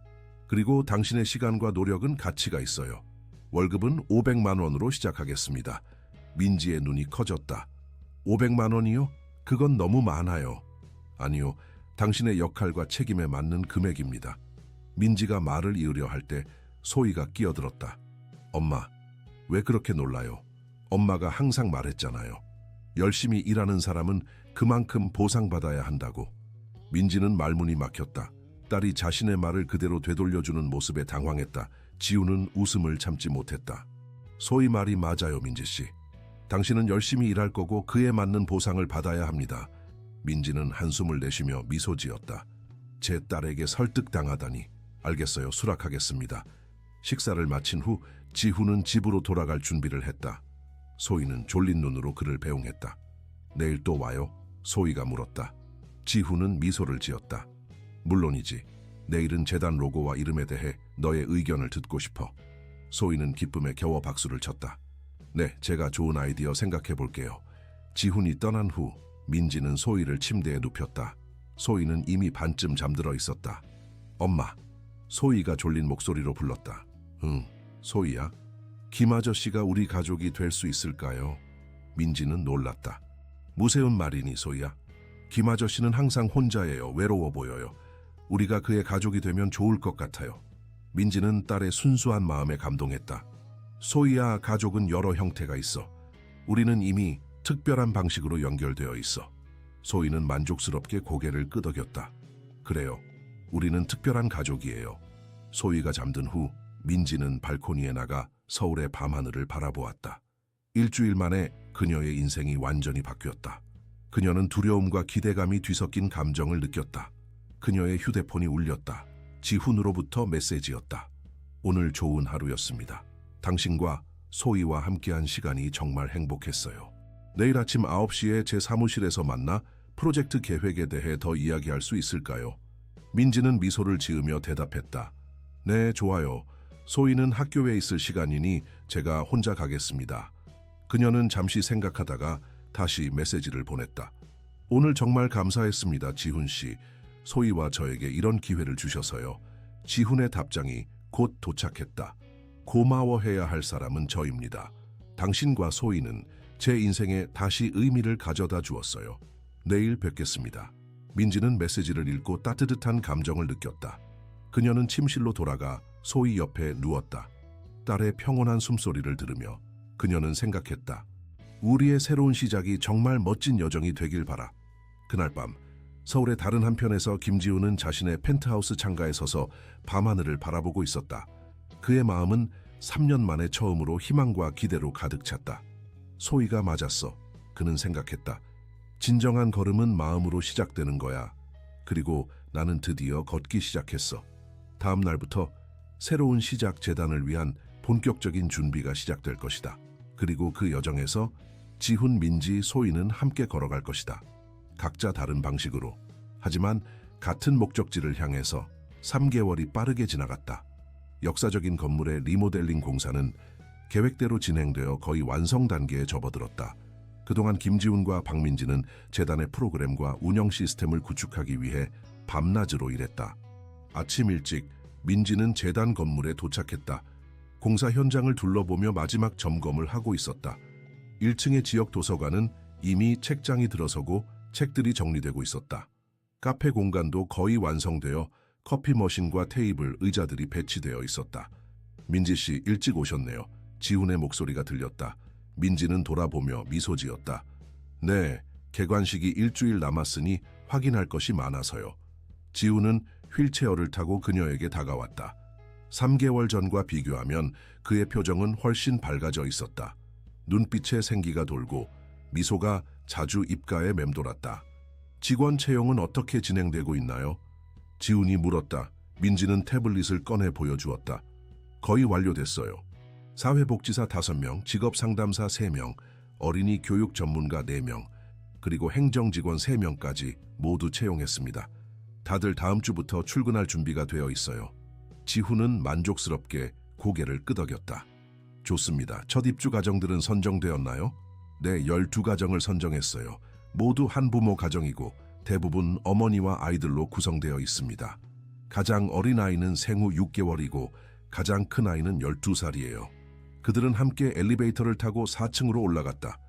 그리고 당신의 시간과 노력은 가치가 있어요. 월급은 500만 원으로 시작하겠습니다. 민지의 눈이 커졌다. 500만 원이요? 그건 너무 많아요. 아니요, 당신의 역할과 책임에 맞는 금액입니다. 민지가 말을 이으려 할 때 소희가 끼어들었다. 엄마, 왜 그렇게 놀라요? 엄마가 항상 말했잖아요. 열심히 일하는 사람은 그만큼 보상받아야 한다고. 민지는 말문이 막혔다. 딸이 자신의 말을 그대로 되돌려주는 모습에 당황했다. 지우는 웃음을 참지 못했다. 소희 말이 맞아요, 민지 씨. 당신은 열심히 일할 거고 그에 맞는 보상을 받아야 합니다. 민지는 한숨을 내쉬며 미소 지었다. 제 딸에게 설득당하다니. 알겠어요, 수락하겠습니다. 식사를 마친 후 지훈은 집으로 돌아갈 준비를 했다. 소희는 졸린 눈으로 그를 배웅했다. 내일 또 와요? 소희가 물었다. 지훈은 미소를 지었다. 물론이지. 내일은 재단 로고와 이름에 대해 너의 의견을 듣고 싶어. 소희는 기쁨에 겨워 박수를 쳤다. 네, 제가 좋은 아이디어 생각해 볼게요. 지훈이 떠난 후 민지는 소희를 침대에 눕혔다. 소희는 이미 반쯤 잠들어 있었다. 엄마, 소희가 졸린 목소리로 불렀다. 응, 소희야? 김 아저씨가 우리 가족이 될 수 있을까요? 민지는 놀랐다. 무세운 말이니, 소희야? 김 아저씨는 항상 혼자예요. 외로워 보여요. 우리가 그의 가족이 되면 좋을 것 같아요. 민지는 딸의 순수한 마음에 감동했다. 소희야, 가족은 여러 형태가 있어. 우리는 이미 특별한 방식으로 연결되어 있어. 소희는 만족스럽게 고개를 끄덕였다. 그래요. 우리는 특별한 가족이에요. 소희가 잠든 후 민지는 발코니에 나가 서울의 밤하늘을 바라보았다. 일주일 만에 그녀의 인생이 완전히 바뀌었다. 그녀는 두려움과 기대감이 뒤섞인 감정을 느꼈다. 그녀의 휴대폰이 울렸다. 지훈으로부터 메시지였다. 오늘 좋은 하루였습니다. 당신과 소희와 함께한 시간이 정말 행복했어요. 내일 아침 9시에 제 사무실에서 만나 프로젝트 계획에 대해 더 이야기할 수 있을까요? 민지는 미소를 지으며 대답했다. 네, 좋아요. 소희는 학교에 있을 시간이니 제가 혼자 가겠습니다. 그녀는 잠시 생각하다가 다시 메시지를 보냈다. 오늘 정말 감사했습니다, 지훈 씨. 소희와 저에게 이런 기회를 주셔서요. 지훈의 답장이 곧 도착했다. 고마워해야 할 사람은 저입니다. 당신과 소희는 제 인생에 다시 의미를 가져다 주었어요. 내일 뵙겠습니다. 민지는 메시지를 읽고 따뜻한 감정을 느꼈다. 그녀는 침실로 돌아가 소희 옆에 누웠다. 딸의 평온한 숨소리를 들으며 그녀는 생각했다. 우리의 새로운 시작이 정말 멋진 여정이 되길 바라. 그날 밤 서울의 다른 한편에서 김지훈은 자신의 펜트하우스 창가에 서서 밤하늘을 바라보고 있었다. 그의 마음은 3년 만에 처음으로 희망과 기대로 가득 찼다. 소희가 맞았어. 그는 생각했다. 진정한 걸음은 마음으로 시작되는 거야. 그리고 나는 드디어 걷기 시작했어. 다음 날부터 새로운 시작 재단을 위한 본격적인 준비가 시작될 것이다. 그리고 그 여정에서 지훈, 민지, 소희는 함께 걸어갈 것이다. 각자 다른 방식으로. 하지만 같은 목적지를 향해서 3개월이 빠르게 지나갔다. 역사적인 건물의 리모델링 공사는 계획대로 진행되어 거의 완성 단계에 접어들었다. 그동안 김지훈과 박민지는 재단의 프로그램과 운영 시스템을 구축하기 위해 밤낮으로 일했다. 아침 일찍 민지는 재단 건물에 도착했다. 공사 현장을 둘러보며 마지막 점검을 하고 있었다. 1층의 지역 도서관은 이미 책장이 들어서고 책들이 정리되고 있었다. 카페 공간도 거의 완성되어 커피 머신과 테이블, 의자들이 배치되어 있었다. 민지 씨, 일찍 오셨네요. 지훈의 목소리가 들렸다. 민지는 돌아보며 미소 지었다. 네, 개관식이 일주일 남았으니 확인할 것이 많아서요. 지훈은 휠체어를 타고 그녀에게 다가왔다. 3개월 전과 비교하면 그의 표정은 훨씬 밝아져 있었다. 눈빛에 생기가 돌고 미소가 자주 입가에 맴돌았다. 직원 채용은 어떻게 진행되고 있나요? 지훈이 물었다. 민지는 태블릿을 꺼내 보여주었다. 거의 완료됐어요. 사회복지사 5명, 직업상담사 3명, 어린이 교육 전문가 4명, 그리고 행정직원 3명까지 모두 채용했습니다. 다들 다음 주부터 출근할 준비가 되어 있어요. 지훈은 만족스럽게 고개를 끄덕였다. 좋습니다. 첫 입주 가정들은 선정되었나요? 네, 12가정을 선정했어요. 모두 한부모 가정이고 대부분 어머니와 아이들로 구성되어 있습니다. 가장 어린 아이는 생후 6개월이고 가장 큰 아이는 12살이에요. 그들은 함께 엘리베이터를 타고 4층으로 올라갔다.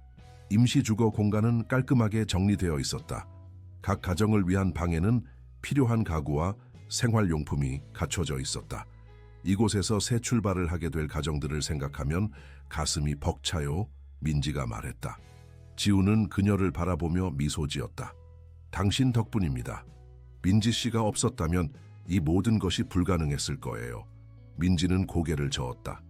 임시 주거 공간은 깔끔하게 정리되어 있었다. 각 가정을 위한 방에는 필요한 가구와 생활용품이 갖춰져 있었다. 이곳에서 새 출발을 하게 될 가정들을 생각하면 가슴이 벅차요. 민지가 말했다. 지우는 그녀를 바라보며 미소 지었다. 당신 덕분입니다. 민지 씨가 없었다면 이 모든 것이 불가능했을 거예요. 민지는 고개를 저었다.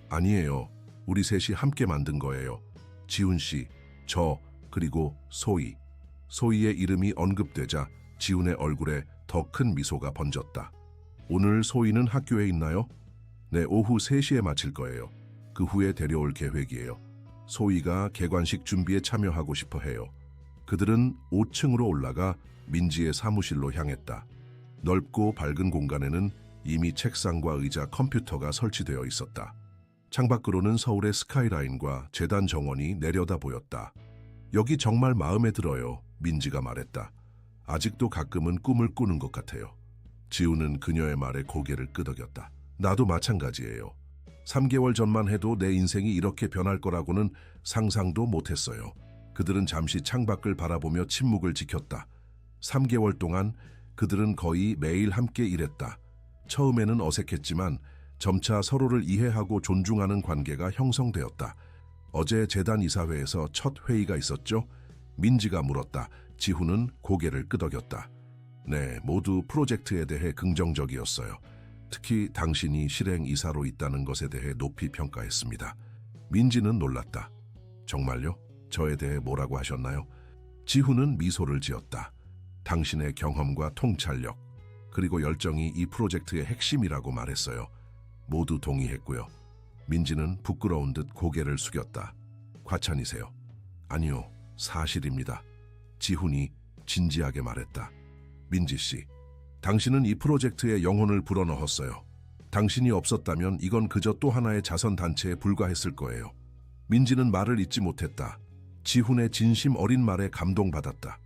아니에요. 우리 셋이 함께 만든 거예요. 지훈 씨, 저, 그리고 소희. 소희의 이름이 언급되자 지훈의 얼굴에 더 큰 미소가 번졌다. 오늘 소희는 학교에 있나요? 네, 오후 3시에 마칠 거예요. 그 후에 데려올 계획이에요. 소희가 개관식 준비에 참여하고 싶어 해요. 그들은 5층으로 올라가 민지의 사무실로 향했다. 넓고 밝은 공간에는 이미 책상과 의자, 컴퓨터가 설치되어 있었다. 창밖으로는 서울의 스카이라인과 재단 정원이 내려다 보였다. 여기 정말 마음에 들어요. 민지가 말했다. 아직도 가끔은 꿈을 꾸는 것 같아요. 지우는 그녀의 말에 고개를 끄덕였다. 나도 마찬가지예요. 3개월 전만 해도 내 인생이 이렇게 변할 거라고는 상상도 못했어요. 그들은 잠시 창밖을 바라보며 침묵을 지켰다. 3개월 동안 그들은 거의 매일 함께 일했다. 처음에는 어색했지만 점차 서로를 이해하고 존중하는 관계가 형성되었다. 어제 재단 이사회에서 첫 회의가 있었죠? 민지가 물었다. 지훈은 고개를 끄덕였다. 네, 모두 프로젝트에 대해 긍정적이었어요. 특히 당신이 실행 이사로 있다는 것에 대해 높이 평가했습니다. 민지는 놀랐다. 정말요? 저에 대해 뭐라고 하셨나요? 지훈은 미소를 지었다. 당신의 경험과 통찰력, 그리고 열정이 이 프로젝트의 핵심이라고 말했어요. 모두 동의했고요. 민지는 부끄러운 듯 고개를 숙였다. 과찬이세요? 아니요, 사실입니다. 지훈이 진지하게 말했다. 민지 씨, 당신은 이 프로젝트에 영혼을 불어넣었어요. 당신이 없었다면 이건 그저 또 하나의 자선단체에 불과했을 거예요. 민지는 말을 잇지 못했다. 지훈의 진심 어린 말에 감동받았다.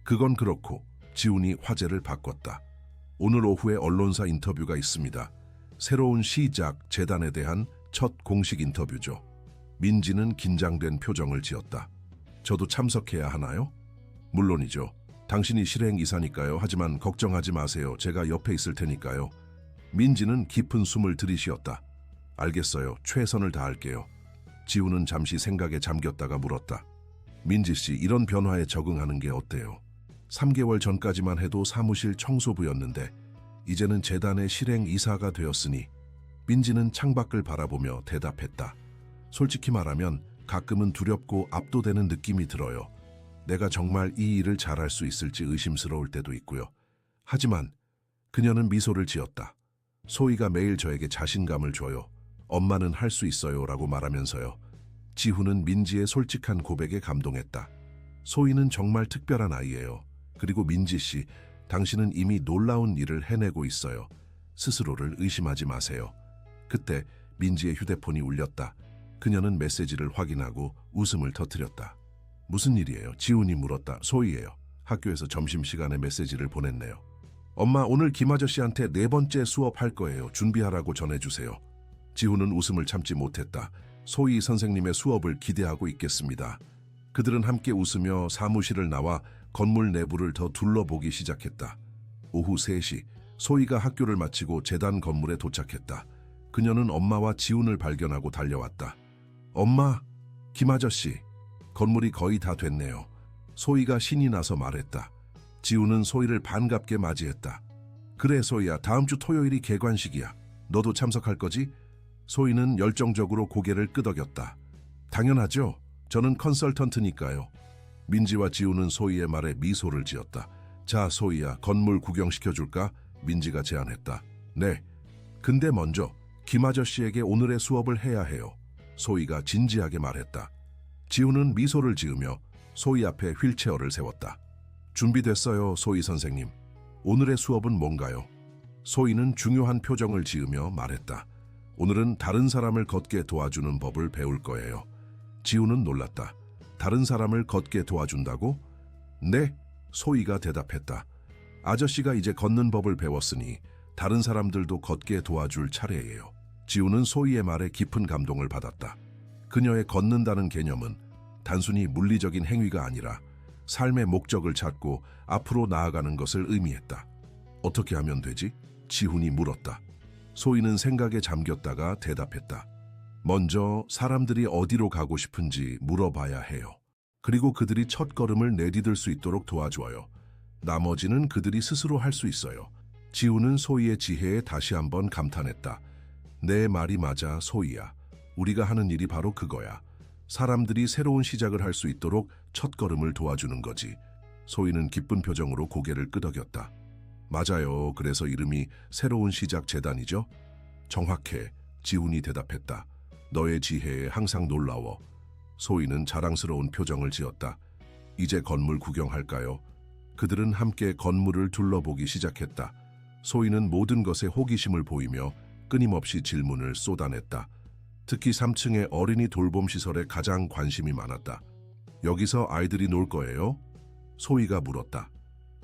그건 그렇고 지훈이 화제를 바꿨다. 오늘 오후에 언론사 인터뷰가 있습니다. 새로운 시작 재단에 대한 첫 공식 인터뷰죠. 민지는 긴장된 표정을 지었다. 저도 참석해야 하나요? 물론이죠. 당신이 실행이사니까요. 하지만 걱정하지 마세요. 제가 옆에 있을 테니까요. 민지는 깊은 숨을 들이쉬었다. 알겠어요. 최선을 다할게요. 지훈은 잠시 생각에 잠겼다가 물었다. 민지 씨, 이런 변화에 적응하는 게 어때요? 3개월 전까지만 해도 사무실 청소부였는데 이제는 재단의 실행이사가 되었으니. 민지는 창밖을 바라보며 대답했다. 솔직히 말하면 가끔은 두렵고 압도되는 느낌이 들어요. 내가 정말 이 일을 잘할 수 있을지 의심스러울 때도 있고요. 하지만 그녀는 미소를 지었다. 소희가 매일 저에게 자신감을 줘요. 엄마는 할 수 있어요 라고 말하면서요. 지훈은 민지의 솔직한 고백에 감동했다. 소희는 정말 특별한 아이예요. 그리고 민지 씨, 당신은 이미 놀라운 일을 해내고 있어요. 스스로를 의심하지 마세요. 그때 민지의 휴대폰이 울렸다. 그녀는 메시지를 확인하고 웃음을 터뜨렸다. 무슨 일이에요? 지훈이 물었다. 소희예요. 학교에서 점심시간에 메시지를 보냈네요. 엄마, 오늘 김 아저씨한테 4번째 수업할 거예요. 준비하라고 전해주세요. 지훈은 웃음을 참지 못했다. 소희 선생님의 수업을 기대하고 있겠습니다. 그들은 함께 웃으며 사무실을 나와 건물 내부를 더 둘러보기 시작했다. 오후 3시, 소희가 학교를 마치고 재단 건물에 도착했다. 그녀는 엄마와 지훈을 발견하고 달려왔다. 엄마, 김 아저씨. 건물이 거의 다 됐네요. 소희가 신이 나서 말했다. 지훈은 소희를 반갑게 맞이했다. 그래 소희야, 다음 주 토요일이 개관식이야. 너도 참석할 거지? 소희는 열정적으로 고개를 끄덕였다. 당연하죠. 저는 컨설턴트니까요. 민지와 지훈은 소희의 말에 미소를 지었다. 자 소희야, 건물 구경시켜줄까? 민지가 제안했다. 네. 근데 먼저 김 아저씨에게 오늘의 수업을 해야 해요. 소희가 진지하게 말했다. 지훈은 미소를 지으며 소희 앞에 휠체어를 세웠다. 준비됐어요, 소희 선생님. 오늘의 수업은 뭔가요? 소희는 중요한 표정을 지으며 말했다. 오늘은 다른 사람을 걷게 도와주는 법을 배울 거예요. 지우는 놀랐다. 다른 사람을 걷게 도와준다고? 네, 소희가 대답했다. 아저씨가 이제 걷는 법을 배웠으니 다른 사람들도 걷게 도와줄 차례예요. 지우는 소희의 말에 깊은 감동을 받았다. 그녀의 걷는다는 개념은 단순히 물리적인 행위가 아니라 삶의 목적을 찾고 앞으로 나아가는 것을 의미했다. 어떻게 하면 되지? 지훈이 물었다. 소희는 생각에 잠겼다가 대답했다. 먼저 사람들이 어디로 가고 싶은지 물어봐야 해요. 그리고 그들이 첫걸음을 내디딜 수 있도록 도와줘요. 나머지는 그들이 스스로 할 수 있어요. 지훈은 소희의 지혜에 다시 한번 감탄했다. 내 말이 맞아, 소희야. 우리가 하는 일이 바로 그거야. 사람들이 새로운 시작을 할 수 있도록 첫걸음을 도와주는 거지. 소희는 기쁜 표정으로 고개를 끄덕였다. 맞아요. 그래서 이름이 새로운 시작 재단이죠? 정확해. 지훈이 대답했다. 너의 지혜에 항상 놀라워. 소희는 자랑스러운 표정을 지었다. 이제 건물 구경할까요? 그들은 함께 건물을 둘러보기 시작했다. 소희는 모든 것에 호기심을 보이며 끊임없이 질문을 쏟아냈다. 특히 3층의 어린이 돌봄 시설에 가장 관심이 많았다. 여기서 아이들이 놀 거예요? 소희가 물었다.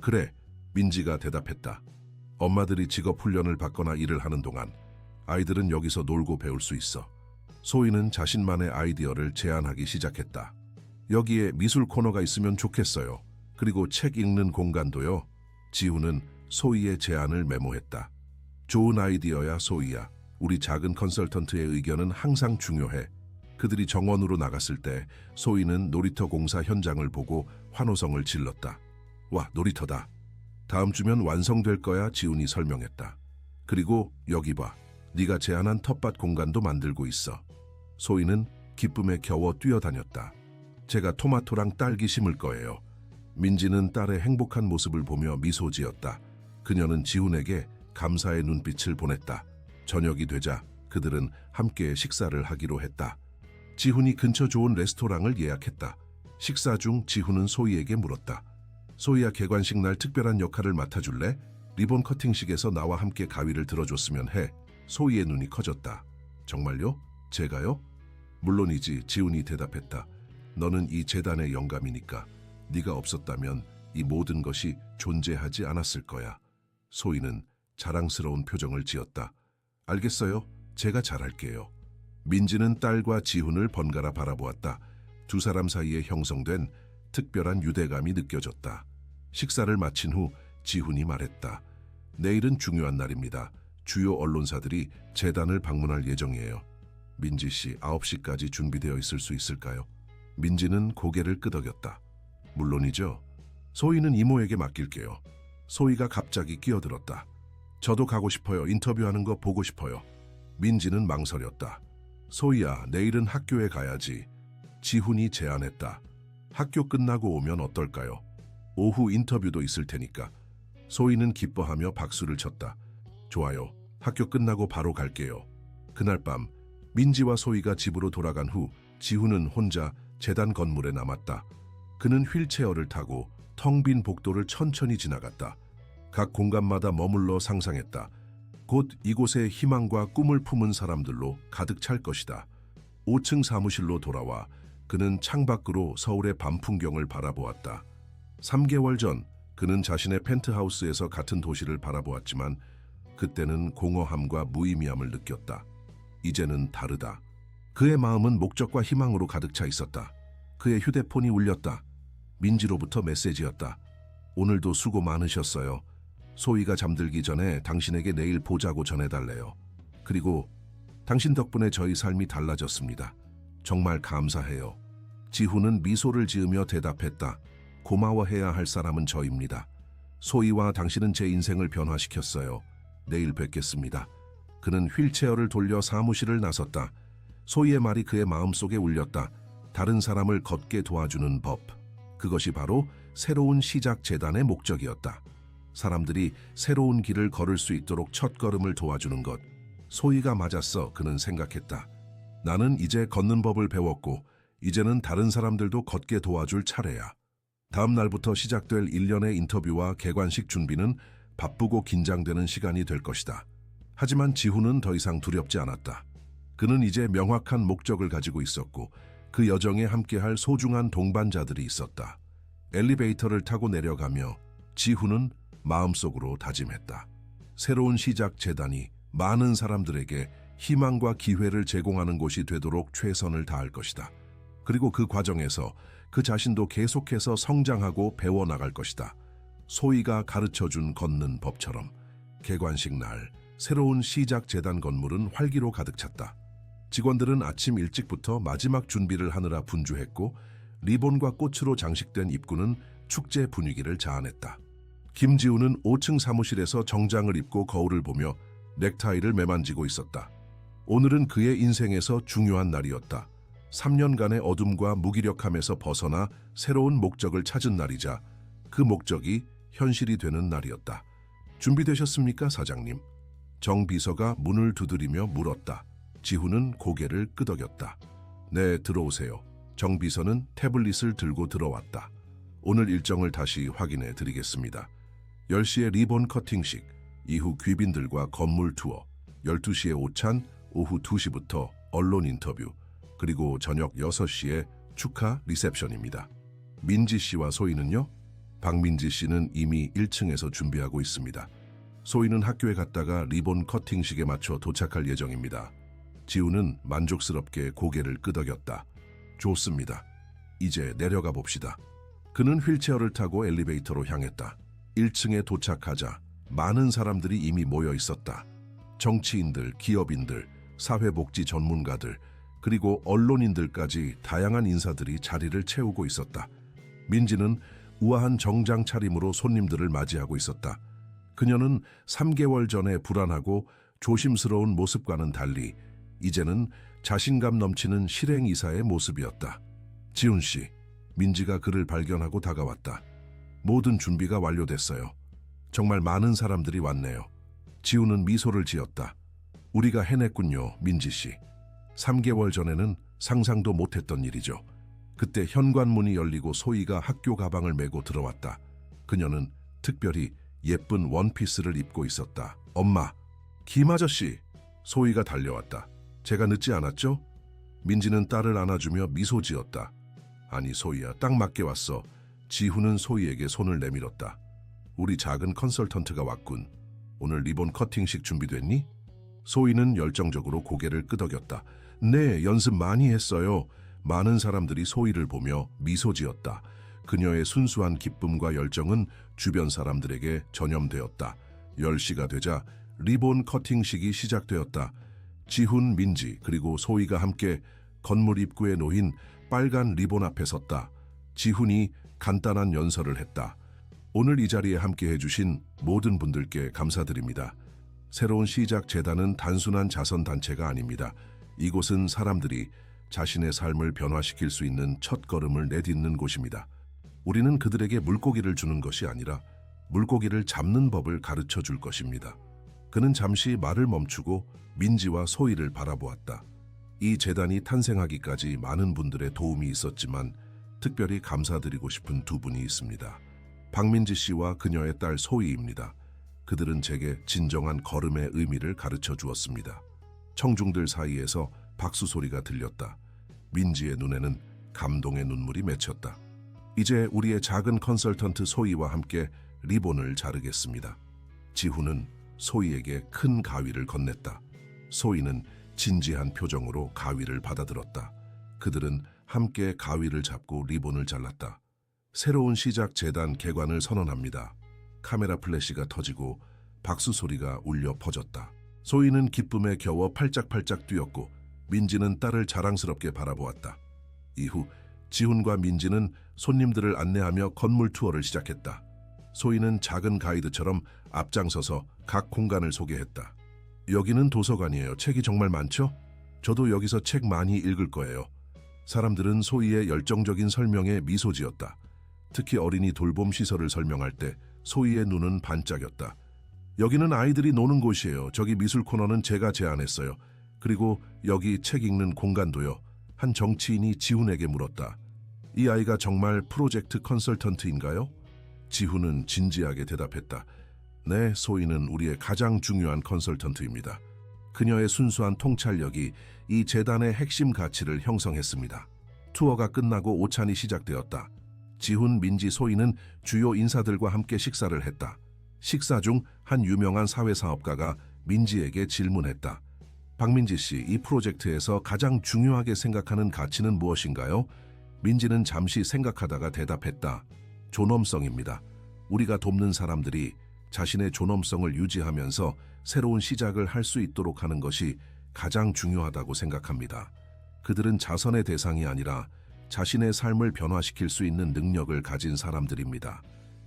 그래, 민지가 대답했다. 엄마들이 직업 훈련을 받거나 일을 하는 동안 아이들은 여기서 놀고 배울 수 있어. 소희는 자신만의 아이디어를 제안하기 시작했다. 여기에 미술 코너가 있으면 좋겠어요. 그리고 책 읽는 공간도요. 지훈은 소희의 제안을 메모했다. 좋은 아이디어야, 소희야. 우리 작은 컨설턴트의 의견은 항상 중요해. 그들이 정원으로 나갔을 때 소희는 놀이터 공사 현장을 보고 환호성을 질렀다. 와, 놀이터다. 다음 주면 완성될 거야, 지훈이 설명했다. 그리고 여기 봐. 네가 제안한 텃밭 공간도 만들고 있어. 소희는 기쁨에 겨워 뛰어다녔다. 제가 토마토랑 딸기 심을 거예요. 민지는 딸의 행복한 모습을 보며 미소 지었다. 그녀는 지훈에게 감사의 눈빛을 보냈다. 저녁이 되자 그들은 함께 식사를 하기로 했다. 지훈이 근처 좋은 레스토랑을 예약했다. 식사 중 지훈은 소희에게 물었다. 소희야, 개관식 날 특별한 역할을 맡아줄래? 리본 커팅식에서 나와 함께 가위를 들어줬으면 해. 소희의 눈이 커졌다. 정말요? 제가요? 물론이지, 지훈이 대답했다. 너는 이 재단의 영감이니까. 네가 없었다면 이 모든 것이 존재하지 않았을 거야. 소희는 자랑스러운 표정을 지었다. 알겠어요. 제가 잘할게요. 민지는 딸과 지훈을 번갈아 바라보았다. 두 사람 사이에 형성된 특별한 유대감이 느껴졌다. 식사를 마친 후 지훈이 말했다. 내일은 중요한 날입니다. 주요 언론사들이 재단을 방문할 예정이에요. 민지 씨, 9시까지 준비되어 있을 수 있을까요? 민지는 고개를 끄덕였다. 물론이죠. 소희는 이모에게 맡길게요. 소희가 갑자기 끼어들었다. 저도 가고 싶어요. 인터뷰하는 거 보고 싶어요. 민지는 망설였다. 소희야, 내일은 학교에 가야지. 지훈이 제안했다. 학교 끝나고 오면 어떨까요? 오후 인터뷰도 있을 테니까. 소희는 기뻐하며 박수를 쳤다. 좋아요. 학교 끝나고 바로 갈게요. 그날 밤 민지와 소희가 집으로 돌아간 후 지훈은 혼자 재단 건물에 남았다. 그는 휠체어를 타고 텅 빈 복도를 천천히 지나갔다. 각 공간마다 머물러 상상했다. 곧 이곳에 희망과 꿈을 품은 사람들로 가득 찰 것이다. 5층 사무실로 돌아와 그는 창밖으로 서울의 밤 풍경을 바라보았다. 3개월 전 그는 자신의 펜트하우스에서 같은 도시를 바라보았지만 그때는 공허함과 무의미함을 느꼈다. 이제는 다르다. 그의 마음은 목적과 희망으로 가득 차 있었다. 그의 휴대폰이 울렸다. 민지로부터 메시지였다. 오늘도 수고 많으셨어요. 소희가 잠들기 전에 당신에게 내일 보자고 전해달래요. 그리고 당신 덕분에 저희 삶이 달라졌습니다. 정말 감사해요. 지훈은 미소를 지으며 대답했다. 고마워해야 할 사람은 저입니다. 소희와 당신은 제 인생을 변화시켰어요. 내일 뵙겠습니다. 그는 휠체어를 돌려 사무실을 나섰다. 소희의 말이 그의 마음속에 울렸다. 다른 사람을 걷게 도와주는 법. 그것이 바로 새로운 시작 재단의 목적이었다. 사람들이 새로운 길을 걸을 수 있도록 첫걸음을 도와주는 것. 소희가 맞았어, 그는 생각했다. 나는 이제 걷는 법을 배웠고 이제는 다른 사람들도 걷게 도와줄 차례야. 다음 날부터 시작될 일련의 인터뷰와 개관식 준비는 바쁘고 긴장되는 시간이 될 것이다. 하지만 지훈은 더 이상 두렵지 않았다. 그는 이제 명확한 목적을 가지고 있었고 그 여정에 함께할 소중한 동반자들이 있었다. 엘리베이터를 타고 내려가며 지훈은 마음속으로 다짐했다. 새로운 시작 재단이 많은 사람들에게 희망과 기회를 제공하는 곳이 되도록 최선을 다할 것이다. 그리고 그 과정에서 그 자신도 계속해서 성장하고 배워나갈 것이다. 소희가 가르쳐준 걷는 법처럼 개관식 날 새로운 시작 재단 건물은 활기로 가득 찼다. 직원들은 아침 일찍부터 마지막 준비를 하느라 분주했고 리본과 꽃으로 장식된 입구는 축제 분위기를 자아냈다. 김지훈은 5층 사무실에서 정장을 입고 거울을 보며 넥타이를 매만지고 있었다. 오늘은 그의 인생에서 중요한 날이었다. 3년간의 어둠과 무기력함에서 벗어나 새로운 목적을 찾은 날이자 그 목적이 현실이 되는 날이었다. 준비되셨습니까, 사장님? 정 비서가 문을 두드리며 물었다. 지훈은 고개를 끄덕였다. 네, 들어오세요. 정 비서는 태블릿을 들고 들어왔다. 오늘 일정을 다시 확인해 드리겠습니다. 10시에 리본 커팅식, 이후 귀빈들과 건물 투어, 12시에 오찬, 오후 2시부터 언론 인터뷰, 그리고 저녁 6시에 축하 리셉션입니다. 민지 씨와 소희는요? 박민지 씨는 이미 1층에서 준비하고 있습니다. 소희는 학교에 갔다가 리본 커팅식에 맞춰 도착할 예정입니다. 지훈은 만족스럽게 고개를 끄덕였다. 좋습니다. 이제 내려가 봅시다. 그는 휠체어를 타고 엘리베이터로 향했다. 1층에 도착하자 많은 사람들이 이미 모여 있었다. 정치인들, 기업인들, 사회복지 전문가들, 그리고 언론인들까지 다양한 인사들이 자리를 채우고 있었다. 민지는 우아한 정장 차림으로 손님들을 맞이하고 있었다. 그녀는 3개월 전에 불안하고 조심스러운 모습과는 달리 이제는 자신감 넘치는 실행이사의 모습이었다. 지훈 씨, 민지가 그를 발견하고 다가왔다. 모든 준비가 완료됐어요. 정말 많은 사람들이 왔네요. 지훈은 미소를 지었다. 우리가 해냈군요, 민지 씨. 3개월 전에는 상상도 못했던 일이죠. 그때 현관문이 열리고 소희가 학교 가방을 메고 들어왔다. 그녀는 특별히 예쁜 원피스를 입고 있었다. 엄마, 김 아저씨! 소희가 달려왔다. 제가 늦지 않았죠? 민지는 딸을 안아주며 미소 지었다. 아니 소희야, 딱 맞게 왔어. 지훈은 소희에게 손을 내밀었다. 우리 작은 컨설턴트가 왔군. 오늘 리본 커팅식 준비됐니? 소희는 열정적으로 고개를 끄덕였다. 네, 연습 많이 했어요. 많은 사람들이 소희를 보며 미소 지었다. 그녀의 순수한 기쁨과 열정은 주변 사람들에게 전염되었다. 10시가 되자 리본 커팅식이 시작되었다. 지훈, 민지, 그리고 소희가 함께 건물 입구에 놓인 빨간 리본 앞에 섰다. 지훈이 간단한 연설을 했다. 오늘 이 자리에 함께 해주신 모든 분들께 감사드립니다. 새로운 시작 재단은 단순한 자선단체가 아닙니다. 이곳은 사람들이 자신의 삶을 변화시킬 수 있는 첫걸음을 내딛는 곳입니다. 우리는 그들에게 물고기를 주는 것이 아니라 물고기를 잡는 법을 가르쳐 줄 것입니다. 그는 잠시 말을 멈추고 민지와 소희를 바라보았다. 이 재단이 탄생하기까지 많은 분들의 도움이 있었지만 특별히 감사드리고 싶은 두 분이 있습니다. 박민지 씨와 그녀의 딸 소희입니다. 그들은 제게 진정한 걸음의 의미를 가르쳐 주었습니다. 청중들 사이에서 박수 소리가 들렸다. 민지의 눈에는 감동의 눈물이 맺혔다. 이제 우리의 작은 컨설턴트 소희와 함께 리본을 자르겠습니다. 지훈은 소희에게 큰 가위를 건넸다. 소희는 진지한 표정으로 가위를 받아들었다. 그들은 함께 가위를 잡고 리본을 잘랐다. 새로운 시작 재단 개관을 선언합니다. 카메라 플래시가 터지고 박수 소리가 울려 퍼졌다. 소희는 기쁨에 겨워 팔짝팔짝 뛰었고 민지는 딸을 자랑스럽게 바라보았다. 이후 지훈과 민지는 손님들을 안내하며 건물 투어를 시작했다. 소희는 작은 가이드처럼 앞장서서 각 공간을 소개했다. 여기는 도서관이에요. 책이 정말 많죠? 저도 여기서 책 많이 읽을 거예요. 사람들은 소희의 열정적인 설명에 미소 지었다. 특히 어린이 돌봄 시설을 설명할 때 소희의 눈은 반짝였다. 여기는 아이들이 노는 곳이에요. 저기 미술 코너는 제가 제안했어요. 그리고 여기 책 읽는 공간도요. 한 정치인이 지훈에게 물었다. 이 아이가 정말 프로젝트 컨설턴트인가요? 지훈은 진지하게 대답했다. 네, 소희는 우리의 가장 중요한 컨설턴트입니다. 그녀의 순수한 통찰력이 이 재단의 핵심 가치를 형성했습니다. 투어가 끝나고 오찬이 시작되었다. 지훈, 민지, 소희는 주요 인사들과 함께 식사를 했다. 식사 중 한 유명한 사회사업가가 민지에게 질문했다. 박민지 씨, 이 프로젝트에서 가장 중요하게 생각하는 가치는 무엇인가요? 민지는 잠시 생각하다가 대답했다. 존엄성입니다. 우리가 돕는 사람들이 자신의 존엄성을 유지하면서 새로운 시작을 할 수 있도록 하는 것이 가장 중요하다고 생각합니다. 그들은 자선의 대상이 아니라 자신의 삶을 변화시킬 수 있는 능력을 가진 사람들입니다.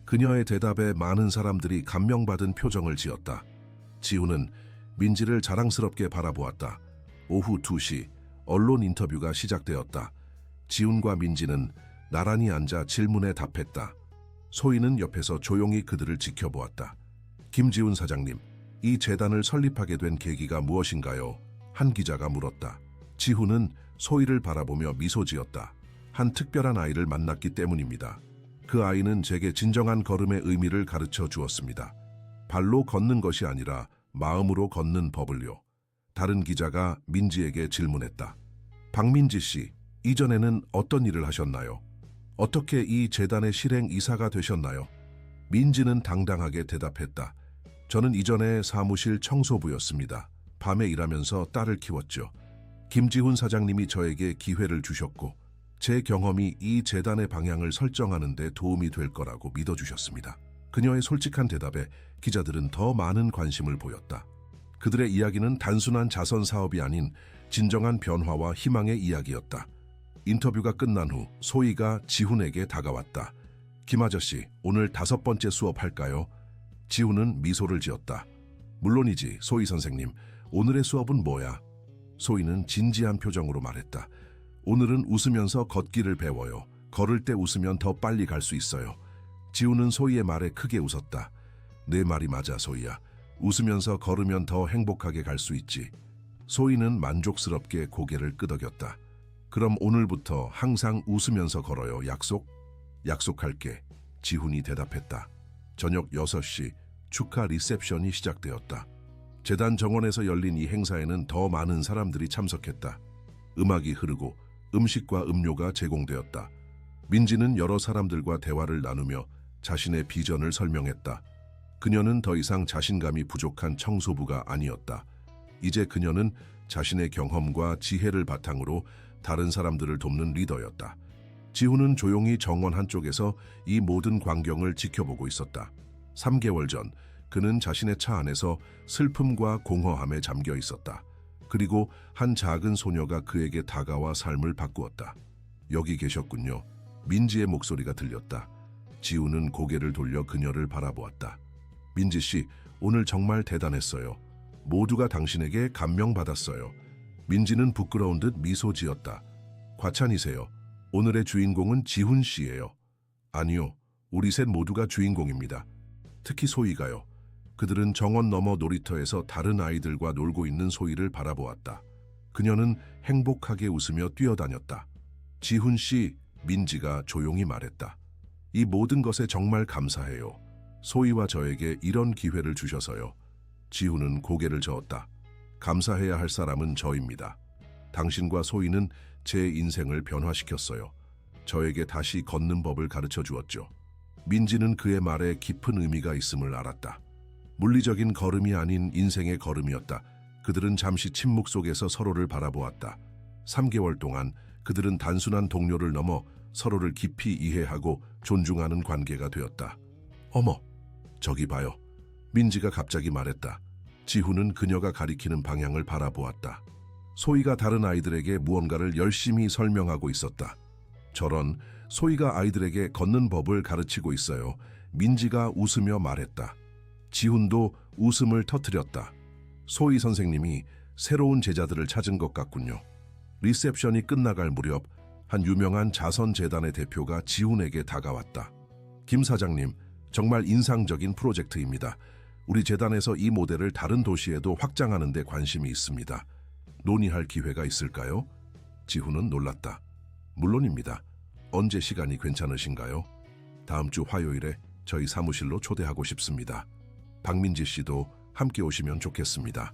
그녀의 대답에 많은 사람들이 감명받은 표정을 지었다. 지훈은 민지를 자랑스럽게 바라보았다. 오후 2시 언론 인터뷰가 시작되었다. 지훈과 민지는 나란히 앉아 질문에 답했다. 소희는 옆에서 조용히 그들을 지켜보았다. 김지훈 사장님, 이 재단을 설립하게 된 계기가 무엇인가요? 한 기자가 물었다. 지훈은 소희를 바라보며 미소 지었다. 한 특별한 아이를 만났기 때문입니다. 그 아이는 제게 진정한 걸음의 의미를 가르쳐 주었습니다. 발로 걷는 것이 아니라 마음으로 걷는 법을요. 다른 기자가 민지에게 질문했다. 박민지 씨, 이전에는 어떤 일을 하셨나요? 어떻게 이 재단의 실행 이사가 되셨나요? 민지는 당당하게 대답했다. 저는 이전에 사무실 청소부였습니다. 밤에 일하면서 딸을 키웠죠. 김지훈 사장님이 저에게 기회를 주셨고 제 경험이 이 재단의 방향을 설정하는 데 도움이 될 거라고 믿어주셨습니다. 그녀의 솔직한 대답에 기자들은 더 많은 관심을 보였다. 그들의 이야기는 단순한 자선 사업이 아닌 진정한 변화와 희망의 이야기였다. 인터뷰가 끝난 후 소희가 지훈에게 다가왔다. 김 아저씨, 오늘 5번째 수업할까요? 지훈은 미소를 지었다. 물론이지, 소희 선생님. 오늘의 수업은 뭐야? 소희는 진지한 표정으로 말했다. 오늘은 웃으면서 걷기를 배워요. 걸을 때 웃으면 더 빨리 갈 수 있어요. 지훈은 소희의 말에 크게 웃었다. 내 말이 맞아, 소희야. 웃으면서 걸으면 더 행복하게 갈 수 있지. 소희는 만족스럽게 고개를 끄덕였다. 그럼 오늘부터 항상 웃으면서 걸어요. 약속? 약속할게. 지훈이 대답했다. 저녁 6시 축하 리셉션이 시작되었다. 재단 정원에서 열린 이 행사에는 더 많은 사람들이 참석했다. 음악이 흐르고 음식과 음료가 제공되었다. 민지는 여러 사람들과 대화를 나누며 자신의 비전을 설명했다. 그녀는 더 이상 자신감이 부족한 청소부가 아니었다. 이제 그녀는 자신의 경험과 지혜를 바탕으로 다른 사람들을 돕는 리더였다. 지훈은 조용히 정원 한쪽에서 이 모든 광경을 지켜보고 있었다. 3개월 전 그는 자신의 차 안에서 슬픔과 공허함에 잠겨 있었다. 그리고 한 작은 소녀가 그에게 다가와 삶을 바꾸었다. 여기 계셨군요. 민지의 목소리가 들렸다. 지훈은 고개를 돌려 그녀를 바라보았다. 민지 씨, 오늘 정말 대단했어요. 모두가 당신에게 감명받았어요. 민지는 부끄러운 듯 미소 지었다. 과찬이세요. 오늘의 주인공은 지훈 씨예요. 아니요, 우리 셋 모두가 주인공입니다. 특히 소희가요. 그들은 정원 너머 놀이터에서 다른 아이들과 놀고 있는 소희를 바라보았다. 그녀는 행복하게 웃으며 뛰어다녔다. 지훈 씨, 민지가 조용히 말했다. 이 모든 것에 정말 감사해요. 소희와 저에게 이런 기회를 주셔서요. 지훈은 고개를 저었다. 감사해야 할 사람은 저입니다. 당신과 소희는 제 인생을 변화시켰어요. 저에게 다시 걷는 법을 가르쳐 주었죠. 민지는 그의 말에 깊은 의미가 있음을 알았다. 물리적인 걸음이 아닌 인생의 걸음이었다. 그들은 잠시 침묵 속에서 서로를 바라보았다. 3개월 동안 그들은 단순한 동료를 넘어 서로를 깊이 이해하고 존중하는 관계가 되었다. 어머, 저기 봐요. 민지가 갑자기 말했다. 지훈은 그녀가 가리키는 방향을 바라보았다. 소희가 다른 아이들에게 무언가를 열심히 설명하고 있었다. 저런, 소희가 아이들에게 걷는 법을 가르치고 있어요. 민지가 웃으며 말했다. 지훈도 웃음을 터뜨렸다. 소희 선생님이 새로운 제자들을 찾은 것 같군요. 리셉션이 끝나갈 무렵 한 유명한 자선재단의 대표가 지훈에게 다가왔다. 김 사장님, 정말 인상적인 프로젝트입니다. 우리 재단에서 이 모델을 다른 도시에도 확장하는 데 관심이 있습니다. 논의할 기회가 있을까요? 지훈은 놀랐다. 물론입니다. 언제 시간이 괜찮으신가요? 다음 주 화요일에 저희 사무실로 초대하고 싶습니다. 박민지 씨도 함께 오시면 좋겠습니다.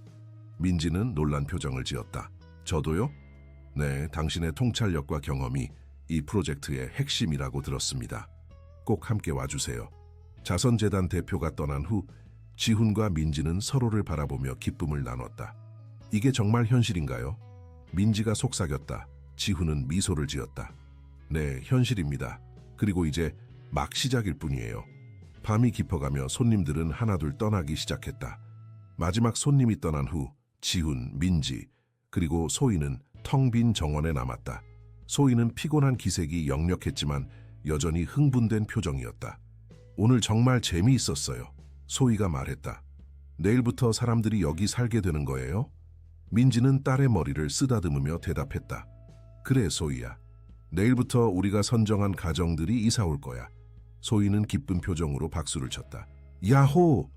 민지는 놀란 표정을 지었다. 저도요? 네, 당신의 통찰력과 경험이 이 프로젝트의 핵심이라고 들었습니다. 꼭 함께 와주세요. 자선재단 대표가 떠난 후 지훈과 민지는 서로를 바라보며 기쁨을 나눴다. 이게 정말 현실인가요? 민지가 속삭였다. 지훈은 미소를 지었다. 네, 현실입니다. 그리고 이제 막 시작일 뿐이에요. 밤이 깊어가며 손님들은 하나둘 떠나기 시작했다. 마지막 손님이 떠난 후 지훈, 민지, 그리고 소희는 텅 빈 정원에 남았다. 소희는 피곤한 기색이 역력했지만 여전히 흥분된 표정이었다. 오늘 정말 재미있었어요. 소희가 말했다. 내일부터 사람들이 여기 살게 되는 거예요? 민지는 딸의 머리를 쓰다듬으며 대답했다. 그래, 소희야. 내일부터 우리가 선정한 가정들이 이사 올 거야. 소희는 기쁜 표정으로 박수를 쳤다. 야호!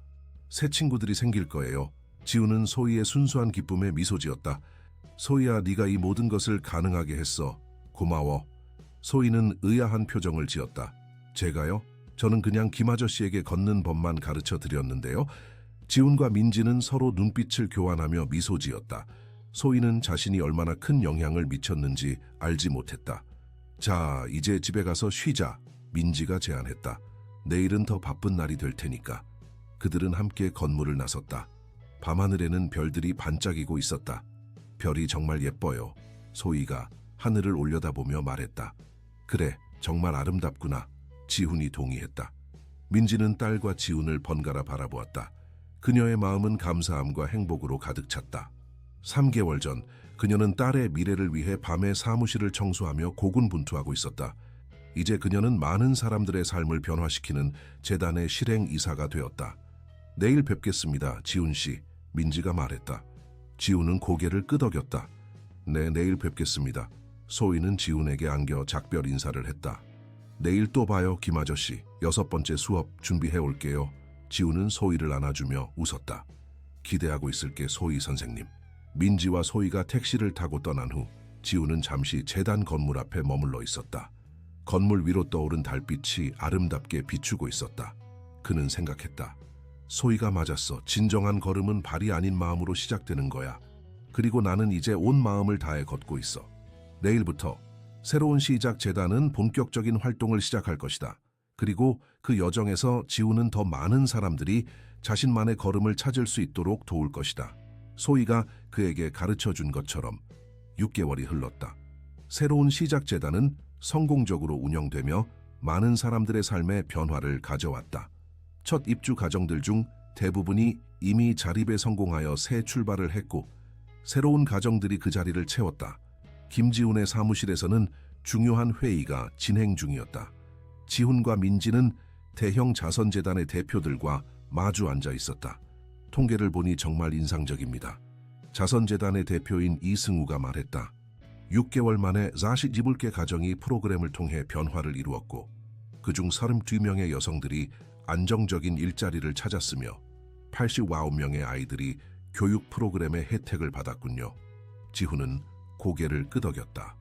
새 친구들이 생길 거예요. 지훈은 소희의 순수한 기쁨에 미소 지었다. 소희야, 네가 이 모든 것을 가능하게 했어. 고마워. 소희는 의아한 표정을 지었다. 제가요? 저는 그냥 김 아저씨에게 걷는 법만 가르쳐 드렸는데요. 지훈과 민지는 서로 눈빛을 교환하며 미소 지었다. 소희는 자신이 얼마나 큰 영향을 미쳤는지 알지 못했다. 자, 이제 집에 가서 쉬자. 민지가 제안했다. 내일은 더 바쁜 날이 될 테니까. 그들은 함께 건물을 나섰다. 밤하늘에는 별들이 반짝이고 있었다. 별이 정말 예뻐요. 소희가 하늘을 올려다보며 말했다. 그래, 정말 아름답구나. 지훈이 동의했다. 민지는 딸과 지훈을 번갈아 바라보았다. 그녀의 마음은 감사함과 행복으로 가득 찼다. 3개월 전 그녀는 딸의 미래를 위해 밤에 사무실을 청소하며 고군분투하고 있었다. 이제 그녀는 많은 사람들의 삶을 변화시키는 재단의 실행 이사가 되었다. 내일 뵙겠습니다, 지훈 씨. 민지가 말했다. 지훈은 고개를 끄덕였다. 네, 내일 뵙겠습니다. 소희는 지훈에게 안겨 작별 인사를 했다. 내일 또 봐요, 김 아저씨. 6번째 수업 준비해 올게요. 지훈은 소희를 안아주며 웃었다. 기대하고 있을게, 소희 선생님. 민지와 소희가 택시를 타고 떠난 후 지훈은 잠시 재단 건물 앞에 머물러 있었다. 건물 위로 떠오른 달빛이 아름답게 비추고 있었다. 그는 생각했다. 소희가 맞았어. 진정한 걸음은 발이 아닌 마음으로 시작되는 거야. 그리고 나는 이제 온 마음을 다해 걷고 있어. 내일부터 새로운 시작 재단은 본격적인 활동을 시작할 것이다. 그리고 그 여정에서 지훈은 더 많은 사람들이 자신만의 걸음을 찾을 수 있도록 도울 것이다. 소희가 그에게 가르쳐준 것처럼 6개월이 흘렀다. 새로운 시작 재단은 성공적으로 운영되며 많은 사람들의 삶에 변화를 가져왔다. 첫 입주 가정들 중 대부분이 이미 자립에 성공하여 새 출발을 했고 새로운 가정들이 그 자리를 채웠다. 김지훈의 사무실에서는 중요한 회의가 진행 중이었다. 지훈과 민지는 대형 자선재단의 대표들과 마주 앉아 있었다. 통계를 보니 정말 인상적입니다. 자선재단의 대표인 이승우가 말했다. 6개월 만에 42개 가정이 프로그램을 통해 변화를 이루었고 그중 32명의 여성들이 안정적인 일자리를 찾았으며 89명의 아이들이 교육 프로그램의 혜택을 받았군요. 지훈은 고개를 끄덕였다.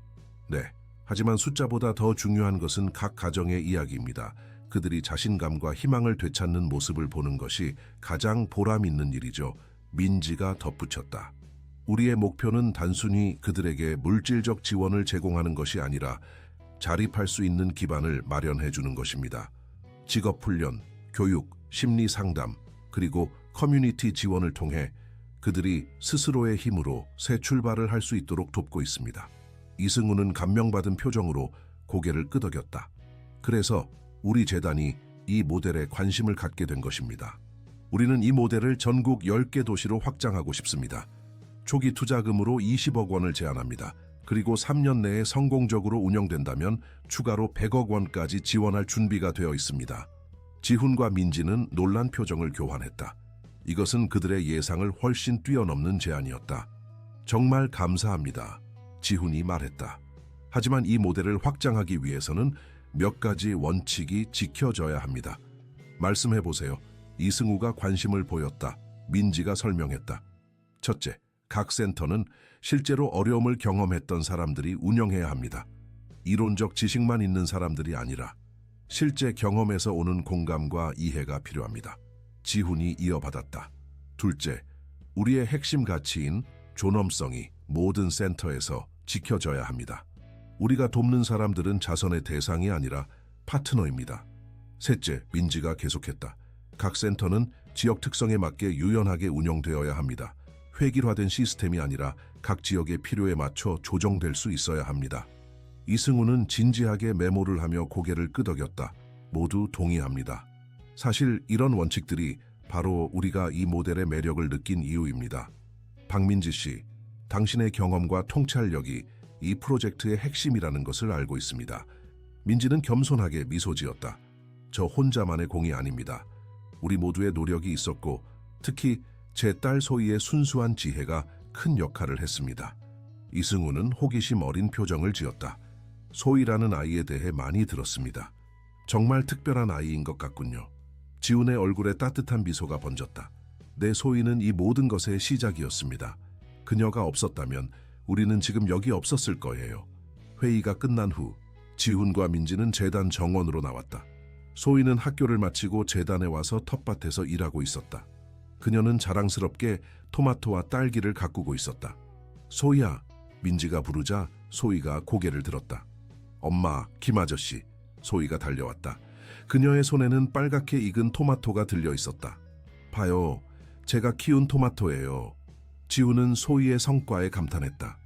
네, 하지만 숫자보다 더 중요한 것은 각 가정의 이야기입니다. 그들이 자신감과 희망을 되찾는 모습을 보는 것이 가장 보람 있는 일이죠. 민지가 덧붙였다. 우리의 목표는 단순히 그들에게 물질적 지원을 제공하는 것이 아니라 자립할 수 있는 기반을 마련해 주는 것입니다. 직업훈련, 교육, 심리상담, 그리고 커뮤니티 지원을 통해 그들이 스스로의 힘으로 새 출발을 할 수 있도록 돕고 있습니다. 이승우는 감명받은 표정으로 고개를 끄덕였다. 그래서 우리 재단이 이 모델에 관심을 갖게 된 것입니다. 우리는 이 모델을 전국 10개 도시로 확장하고 싶습니다. 초기 투자금으로 20억 원을 제안합니다. 그리고 3년 내에 성공적으로 운영된다면 추가로 100억 원까지 지원할 준비가 되어 있습니다. 지훈과 민지는 놀란 표정을 교환했다. 이것은 그들의 예상을 훨씬 뛰어넘는 제안이었다. 정말 감사합니다. 지훈이 말했다. 하지만 이 모델을 확장하기 위해서는 몇 가지 원칙이 지켜져야 합니다. 말씀해보세요. 이승우가 관심을 보였다. 민지가 설명했다. 첫째, 각 센터는 실제로 어려움을 경험했던 사람들이 운영해야 합니다. 이론적 지식만 있는 사람들이 아니라 실제 경험에서 오는 공감과 이해가 필요합니다. 지훈이 이어받았다. 둘째, 우리의 핵심 가치인 존엄성이 모든 센터에서 지켜져야 합니다. 우리가 돕는 사람들은 자선의 대상이 아니라 파트너입니다. 셋째, 민지가 계속했다. 각 센터는 지역 특성에 맞게 유연하게 운영되어야 합니다. 획일화된 시스템이 아니라 각 지역의 필요에 맞춰 조정될 수 있어야 합니다. 이승우는 진지하게 메모를 하며 고개를 끄덕였다. 모두 동의합니다. 사실 이런 원칙들이 바로 우리가 이 모델의 매력을 느낀 이유입니다. 박민지 씨, 당신의 경험과 통찰력이 이 프로젝트의 핵심이라는 것을 알고 있습니다. 민지는 겸손하게 미소 지었다. 저 혼자만의 공이 아닙니다. 우리 모두의 노력이 있었고 특히 제 딸 소희의 순수한 지혜가 큰 역할을 했습니다. 이승우는 호기심 어린 표정을 지었다. 소희라는 아이에 대해 많이 들었습니다. 정말 특별한 아이인 것 같군요. 지훈의 얼굴에 따뜻한 미소가 번졌다. 내 소희는 이 모든 것의 시작이었습니다. 그녀가 없었다면 우리는 지금 여기 없었을 거예요. 회의가 끝난 후 지훈과 민지는 재단 정원으로 나왔다. 소희는 학교를 마치고 재단에 와서 텃밭에서 일하고 있었다. 그녀는 자랑스럽게 토마토와 딸기를 가꾸고 있었다. 소희야, 민지가 부르자 소희가 고개를 들었다. 엄마, 김아저씨. 소희가 달려왔다. 그녀의 손에는 빨갛게 익은 토마토가 들려 있었다. 봐요, 제가 키운 토마토예요. 지훈은 소희의 성과에 감탄했다.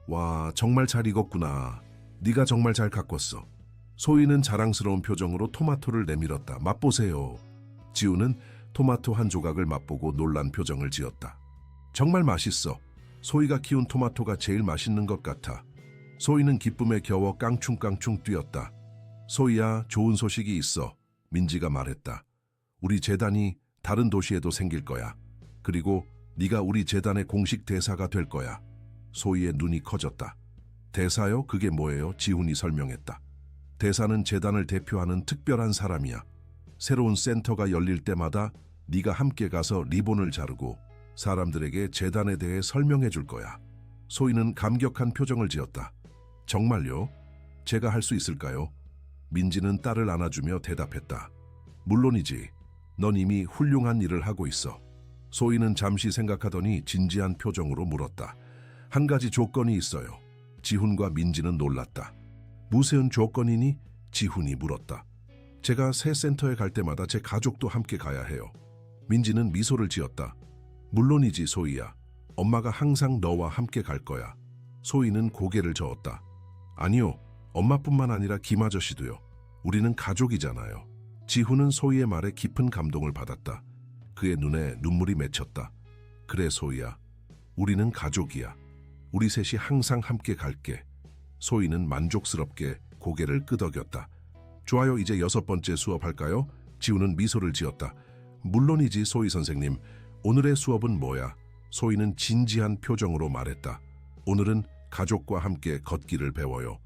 와, 정말 잘 익었구나. 네가 정말 잘 가꿨어. 소희는 자랑스러운 표정으로 토마토를 내밀었다. 맛보세요. 지훈은 토마토 한 조각을 맛보고 놀란 표정을 지었다. 정말 맛있어. 소희가 키운 토마토가 제일 맛있는 것 같아. 소희는 기쁨에 겨워 깡충깡충 뛰었다. 소희야, 좋은 소식이 있어. 민지가 말했다. 우리 재단이 다른 도시에도 생길 거야. 그리고 네가 우리 재단의 공식 대사가 될 거야. 소희의 눈이 커졌다. 대사요? 그게 뭐예요? 지훈이 설명했다. 대사는 재단을 대표하는 특별한 사람이야. 새로운 센터가 열릴 때마다 네가 함께 가서 리본을 자르고 사람들에게 재단에 대해 설명해 줄 거야. 소희는 감격한 표정을 지었다. 정말요? 제가 할 수 있을까요? 민지는 딸을 안아주며 대답했다. 물론이지. 넌 이미 훌륭한 일을 하고 있어. 소희는 잠시 생각하더니 진지한 표정으로 물었다. 한 가지 조건이 있어요. 지훈과 민지는 놀랐다. 무슨 조건이니? 지훈이 물었다. 제가 새 센터에 갈 때마다 제 가족도 함께 가야 해요. 민지는 미소를 지었다. 물론이지, 소희야. 엄마가 항상 너와 함께 갈 거야. 소희는 고개를 저었다. 아니요, 엄마뿐만 아니라 김아저씨도요. 우리는 가족이잖아요. 지훈은 소희의 말에 깊은 감동을 받았다. 그의 눈에 눈물이 맺혔다. 그래, 소희야. 우리는 가족이야. 우리 셋이 항상 함께 갈게. 소희는 만족스럽게 고개를 끄덕였다. 좋아요, 이제 6번째 수업할까요? 지훈은 미소를 지었다. 물론이지, 소희 선생님. 오늘의 수업은 뭐야? 소희는 진지한 표정으로 말했다. 오늘은 가족과 함께 걷기를 배워요.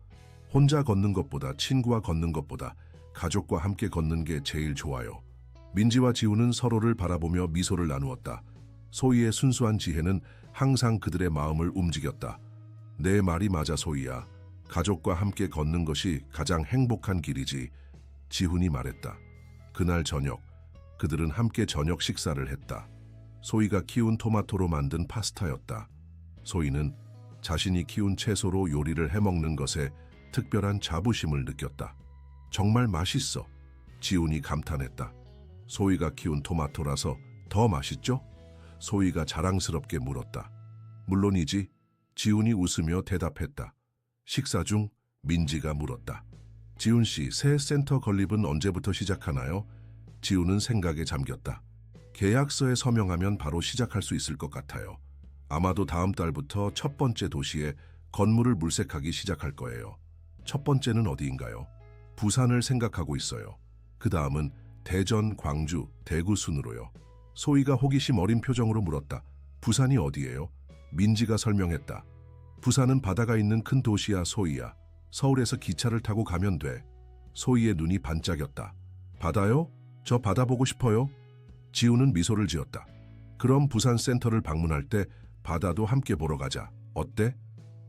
혼자 걷는 것보다, 친구와 걷는 것보다 가족과 함께 걷는 게 제일 좋아요. 민지와 지훈은 서로를 바라보며 미소를 나누었다. 소희의 순수한 지혜는 항상 그들의 마음을 움직였다. 내 말이 맞아, 소희야. 가족과 함께 걷는 것이 가장 행복한 길이지. 지훈이 말했다. 그날 저녁, 그들은 함께 저녁 식사를 했다. 소희가 키운 토마토로 만든 파스타였다. 소희는 자신이 키운 채소로 요리를 해먹는 것에 특별한 자부심을 느꼈다. 정말 맛있어. 지훈이 감탄했다. 소희가 키운 토마토라서 더 맛있죠? 소희가 자랑스럽게 물었다. 물론이지. 지훈이 웃으며 대답했다. 식사 중 민지가 물었다. 지훈 씨, 새 센터 건립은 언제부터 시작하나요? 지훈은 생각에 잠겼다. 계약서에 서명하면 바로 시작할 수 있을 것 같아요. 아마도 다음 달부터 첫 번째 도시에 건물을 물색하기 시작할 거예요. 첫 번째는 어디인가요? 부산을 생각하고 있어요. 그 다음은 대전, 광주, 대구 순으로요. 소희가 호기심 어린 표정으로 물었다. 부산이 어디예요? 민지가 설명했다. 부산은 바다가 있는 큰 도시야, 소희야. 서울에서 기차를 타고 가면 돼. 소희의 눈이 반짝였다. 바다요? 저 바다 보고 싶어요. 지훈은 미소를 지었다. 그럼 부산 센터를 방문할 때 바다도 함께 보러 가자. 어때?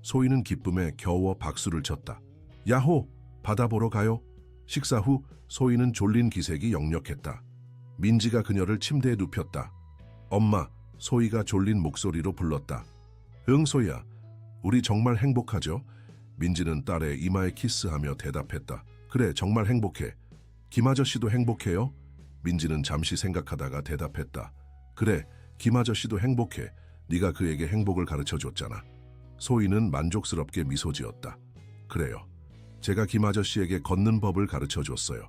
소희는 기쁨에 겨워 박수를 쳤다. 야호! 바다 보러 가요. 식사 후 소희는 졸린 기색이 역력했다. 민지가 그녀를 침대에 눕혔다. 엄마, 소희가 졸린 목소리로 불렀다. 응, 소희야. 우리 정말 행복하죠? 민지는 딸의 이마에 키스하며 대답했다. 그래, 정말 행복해. 김 아저씨도 행복해요? 민지는 잠시 생각하다가 대답했다. 그래, 김 아저씨도 행복해. 네가 그에게 행복을 가르쳐줬잖아. 소희는 만족스럽게 미소 지었다. 그래요. 제가 김 아저씨에게 걷는 법을 가르쳐줬어요.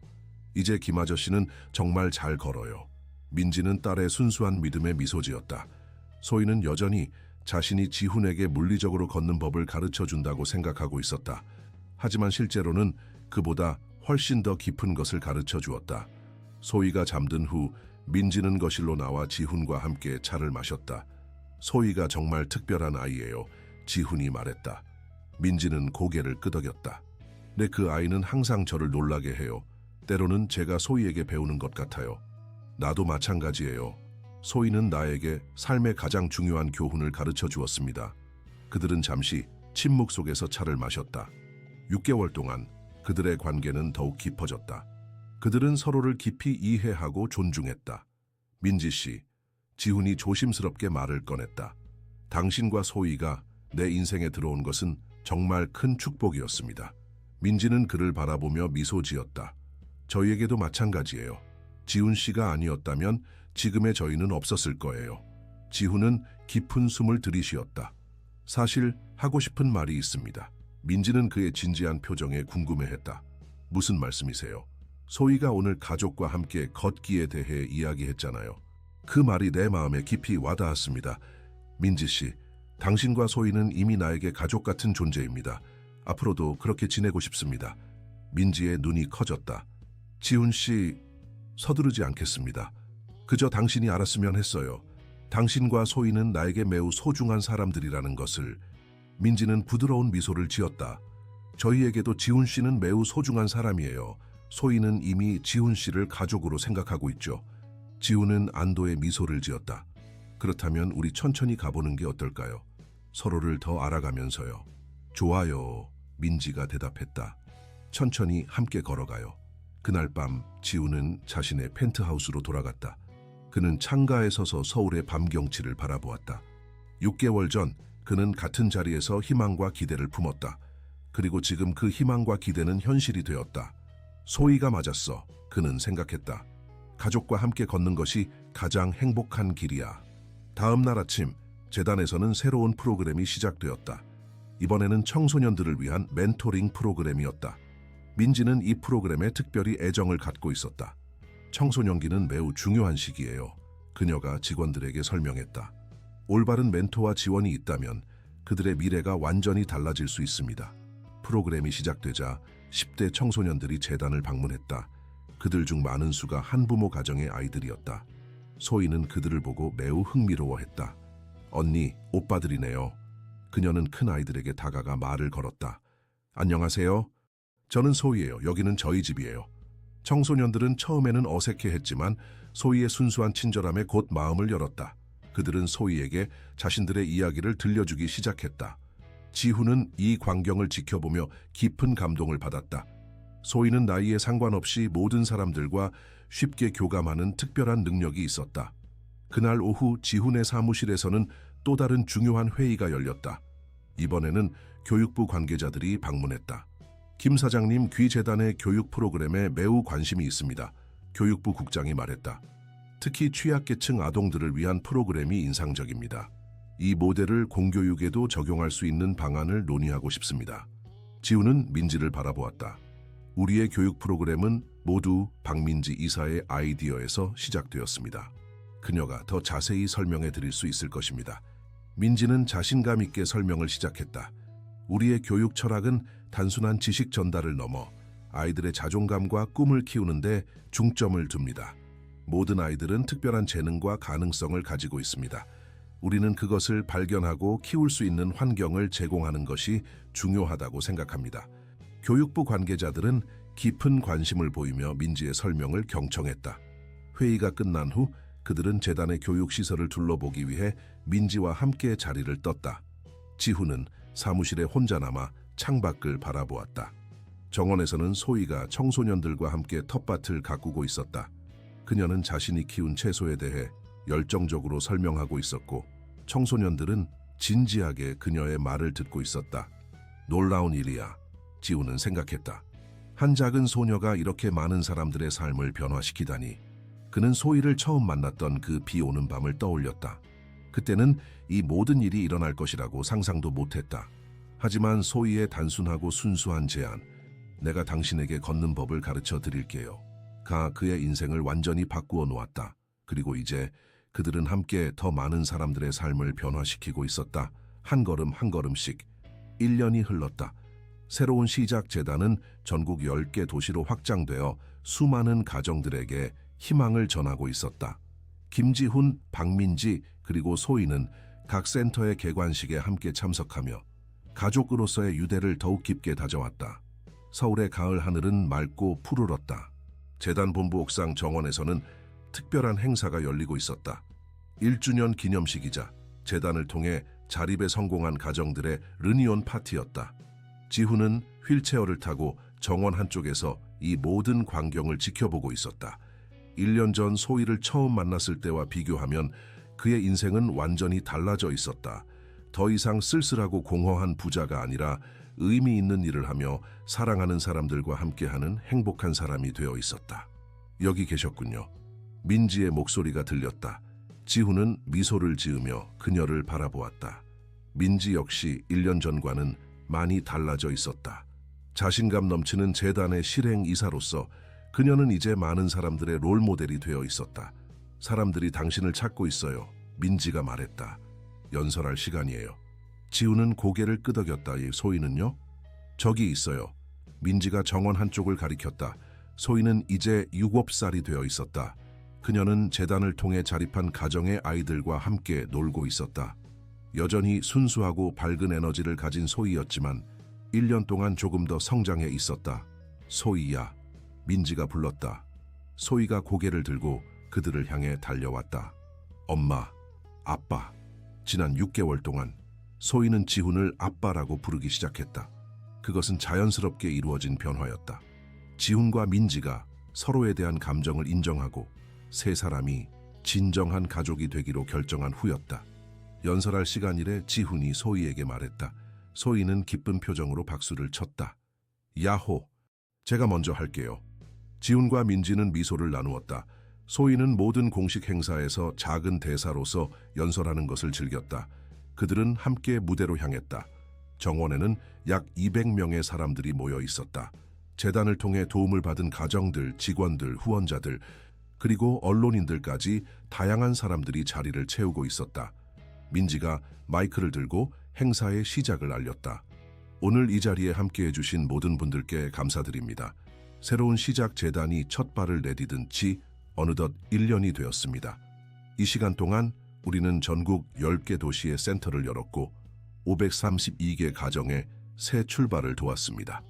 이제 김 아저씨는 정말 잘 걸어요. 민지는 딸의 순수한 믿음에 미소 지었다. 소희는 여전히 자신이 지훈에게 물리적으로 걷는 법을 가르쳐준다고 생각하고 있었다. 하지만 실제로는 그보다 훨씬 더 깊은 것을 가르쳐 주었다. 소희가 잠든 후 민지는 거실로 나와 지훈과 함께 차를 마셨다. 소희가 정말 특별한 아이예요. 지훈이 말했다. 민지는 고개를 끄덕였다. 네, 그 아이는 항상 저를 놀라게 해요. 때로는 제가 소희에게 배우는 것 같아요. 나도 마찬가지예요. 소희는 나에게 삶의 가장 중요한 교훈을 가르쳐 주었습니다. 그들은 잠시 침묵 속에서 차를 마셨다. 6개월 동안 그들의 관계는 더욱 깊어졌다. 그들은 서로를 깊이 이해하고 존중했다. 민지 씨, 지훈이 조심스럽게 말을 꺼냈다. 당신과 소희가 내 인생에 들어온 것은 정말 큰 축복이었습니다. 민지는 그를 바라보며 미소 지었다. 저희에게도 마찬가지예요. 지훈 씨가 아니었다면 지금의 저희는 없었을 거예요. 지훈은 깊은 숨을 들이쉬었다. 사실 하고 싶은 말이 있습니다. 민지는 그의 진지한 표정에 궁금해했다. 무슨 말씀이세요? 소희가 오늘 가족과 함께 걷기에 대해 이야기했잖아요. 그 말이 내 마음에 깊이 와닿았습니다. 민지 씨, 당신과 소희는 이미 나에게 가족 같은 존재입니다. 앞으로도 그렇게 지내고 싶습니다. 민지의 눈이 커졌다. 지훈 씨, 서두르지 않겠습니다. 그저 당신이 알았으면 했어요. 당신과 소희는 나에게 매우 소중한 사람들이라는 것을. 민지는 부드러운 미소를 지었다. 저희에게도 지훈 씨는 매우 소중한 사람이에요. 소희는 이미 지훈 씨를 가족으로 생각하고 있죠. 지훈은 안도의 미소를 지었다. 그렇다면 우리 천천히 가보는 게 어떨까요? 서로를 더 알아가면서요. 좋아요, 민지가 대답했다. 천천히 함께 걸어가요. 그날 밤 지훈은 자신의 펜트하우스로 돌아갔다. 그는 창가에 서서 서울의 밤 경치를 바라보았다. 6개월 전 그는 같은 자리에서 희망과 기대를 품었다. 그리고 지금 그 희망과 기대는 현실이 되었다. 소희가 맞았어. 그는 생각했다. 가족과 함께 걷는 것이 가장 행복한 길이야. 다음 날 아침 재단에서는 새로운 프로그램이 시작되었다. 이번에는 청소년들을 위한 멘토링 프로그램이었다. 민지는 이 프로그램에 특별히 애정을 갖고 있었다. 청소년기는 매우 중요한 시기예요. 그녀가 직원들에게 설명했다. 올바른 멘토와 지원이 있다면 그들의 미래가 완전히 달라질 수 있습니다. 프로그램이 시작되자 10대 청소년들이 재단을 방문했다. 그들 중 많은 수가 한부모 가정의 아이들이었다. 소희는 그들을 보고 매우 흥미로워했다. 언니, 오빠들이네요. 그녀는 큰 아이들에게 다가가 말을 걸었다. 안녕하세요. 저는 소희예요. 여기는 저희 집이에요. 청소년들은 처음에는 어색해했지만 소희의 순수한 친절함에 곧 마음을 열었다. 그들은 소희에게 자신들의 이야기를 들려주기 시작했다. 지훈은 이 광경을 지켜보며 깊은 감동을 받았다. 소희는 나이에 상관없이 모든 사람들과 쉽게 교감하는 특별한 능력이 있었다. 그날 오후 지훈의 사무실에서는 또 다른 중요한 회의가 열렸다. 이번에는 교육부 관계자들이 방문했다. 김 사장님, 귀재단의 교육 프로그램에 매우 관심이 있습니다. 교육부 국장이 말했다. 특히 취약계층 아동들을 위한 프로그램이 인상적입니다. 이 모델을 공교육에도 적용할 수 있는 방안을 논의하고 싶습니다. 지훈은 민지를 바라보았다. 우리의 교육 프로그램은 모두 박민지 이사의 아이디어에서 시작되었습니다. 그녀가 더 자세히 설명해 드릴 수 있을 것입니다. 민지는 자신감 있게 설명을 시작했다. 우리의 교육 철학은 단순한 지식 전달을 넘어 아이들의 자존감과 꿈을 키우는데 중점을 둡니다. 모든 아이들은 특별한 재능과 가능성을 가지고 있습니다. 우리는 그것을 발견하고 키울 수 있는 환경을 제공하는 것이 중요하다고 생각합니다. 교육부 관계자들은 깊은 관심을 보이며 민지의 설명을 경청했다. 회의가 끝난 후 그들은 재단의 교육시설을 둘러보기 위해 민지와 함께 자리를 떴다. 지훈은 사무실에 혼자 남아 창밖을 바라보았다. 정원에서는 소희가 청소년들과 함께 텃밭을 가꾸고 있었다. 그녀는 자신이 키운 채소에 대해 열정적으로 설명하고 있었고 청소년들은 진지하게 그녀의 말을 듣고 있었다. 놀라운 일이야. 지우는 생각했다. 한 작은 소녀가 이렇게 많은 사람들의 삶을 변화시키다니. 그는 소희를 처음 만났던 그 비 오는 밤을 떠올렸다. 그때는 이 모든 일이 일어날 것이라고 상상도 못했다. 하지만 소희의 단순하고 순수한 제안, 내가 당신에게 걷는 법을 가르쳐 드릴게요. 가 그의 인생을 완전히 바꾸어 놓았다. 그리고 이제 그들은 함께 더 많은 사람들의 삶을 변화시키고 있었다. 한 걸음 한 걸음씩. 1년이 흘렀다. 새로운 시작 재단은 전국 10개 도시로 확장되어 수많은 가정들에게 희망을 전하고 있었다. 김지훈, 박민지, 그리고 소희는 각 센터의 개관식에 함께 참석하며 가족으로서의 유대를 더욱 깊게 다져왔다. 서울의 가을 하늘은 맑고 푸르렀다. 재단 본부 옥상 정원에서는 특별한 행사가 열리고 있었다. 1주년 기념식이자 재단을 통해 자립에 성공한 가정들의 르니온 파티였다. 지훈은 휠체어를 타고 정원 한쪽에서 이 모든 광경을 지켜보고 있었다. 1년 전 소희를 처음 만났을 때와 비교하면 그의 인생은 완전히 달라져 있었다. 더 이상 쓸쓸하고 공허한 부자가 아니라 의미 있는 일을 하며 사랑하는 사람들과 함께하는 행복한 사람이 되어 있었다. 여기 계셨군요. 민지의 목소리가 들렸다. 지훈은 미소를 지으며 그녀를 바라보았다. 민지 역시 1년 전과는 많이 달라져 있었다. 자신감 넘치는 재단의 실행이사로서 그녀는 이제 많은 사람들의 롤모델이 되어 있었다. 사람들이 당신을 찾고 있어요. 민지가 말했다. 연설할 시간이에요. 지훈은 고개를 끄덕였다. 소희는요? 저기 있어요. 민지가 정원 한쪽을 가리켰다. 소희는 이제 7살이 되어 있었다. 그녀는 재단을 통해 자립한 가정의 아이들과 함께 놀고 있었다. 여전히 순수하고 밝은 에너지를 가진 소희였지만 1년 동안 조금 더 성장해 있었다. 소희야. 민지가 불렀다. 소희가 고개를 들고 그들을 향해 달려왔다. 엄마, 아빠. 지난 6개월 동안 소희는 지훈을 아빠라고 부르기 시작했다. 그것은 자연스럽게 이루어진 변화였다. 지훈과 민지가 서로에 대한 감정을 인정하고 세 사람이 진정한 가족이 되기로 결정한 후였다. 연설할 시간이래 지훈이 소희에게 말했다. 소희는 기쁜 표정으로 박수를 쳤다. 야호! 제가 먼저 할게요. 지훈과 민지는 미소를 나누었다. 소희는 모든 공식 행사에서 작은 대사로서 연설하는 것을 즐겼다. 그들은 함께 무대로 향했다. 정원에는 약 200명의 사람들이 모여 있었다. 재단을 통해 도움을 받은 가정들, 직원들, 후원자들, 그리고 언론인들까지 다양한 사람들이 자리를 채우고 있었다. 민지가 마이크를 들고 행사의 시작을 알렸다. 오늘 이 자리에 함께해 주신 모든 분들께 감사드립니다. 새로운 시작 재단이 첫 발을 내디딘 지 어느덧 1년이 되었습니다. 이 시간 동안 우리는 전국 10개 도시의 센터를 열었고 532개 가정에 새 출발을 도왔습니다.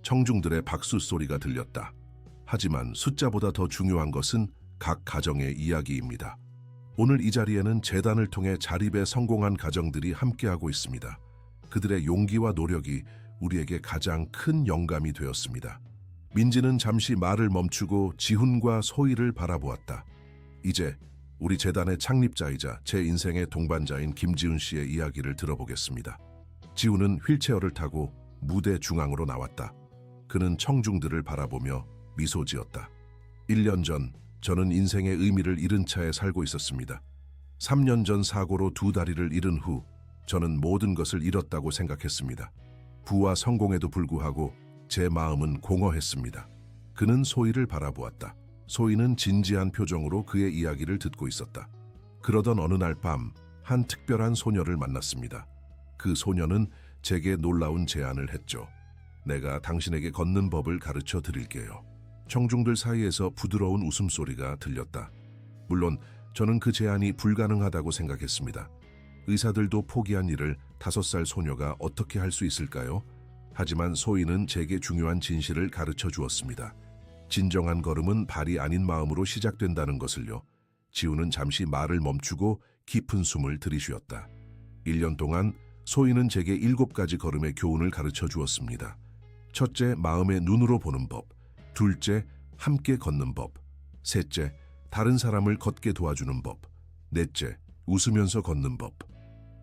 청중들의 박수 소리가 들렸다. 하지만 숫자보다 더 중요한 것은 각 가정의 이야기입니다. 오늘 이 자리에는 재단을 통해 자립에 성공한 가정들이 함께하고 있습니다. 그들의 용기와 노력이 우리에게 가장 큰 영감이 되었습니다. 민지는 잠시 말을 멈추고 지훈과 소희를 바라보았다. 이제 우리 재단의 창립자이자 제 인생의 동반자인 김지훈 씨의 이야기를 들어보겠습니다. 지훈은 휠체어를 타고 무대 중앙으로 나왔다. 그는 청중들을 바라보며 미소 지었다. 1년 전 저는 인생의 의미를 잃은 차에 살고 있었습니다. 3년 전 사고로 2다리를 잃은 후 저는 모든 것을 잃었다고 생각했습니다. 부와 성공에도 불구하고 제 마음은 공허했습니다. 그는 소희를 바라보았다. 소희는 진지한 표정으로 그의 이야기를 듣고 있었다. 그러던 어느 날 밤, 한 특별한 소녀를 만났습니다. 그 소녀는 제게 놀라운 제안을 했죠. 내가 당신에게 걷는 법을 가르쳐 드릴게요. 청중들 사이에서 부드러운 웃음소리가 들렸다. 물론 저는 그 제안이 불가능하다고 생각했습니다. 의사들도 포기한 일을 5살 소녀가 어떻게 할 수 있을까요? 하지만 소희는 제게 중요한 진실을 가르쳐 주었습니다. 진정한 걸음은 발이 아닌 마음으로 시작된다는 것을요. 지훈은 잠시 말을 멈추고 깊은 숨을 들이쉬었다. 1년 동안 소희는 제게 7가지 걸음의 교훈을 가르쳐 주었습니다. 첫째, 마음의 눈으로 보는 법. 둘째, 함께 걷는 법. 셋째, 다른 사람을 걷게 도와주는 법. 넷째, 웃으면서 걷는 법.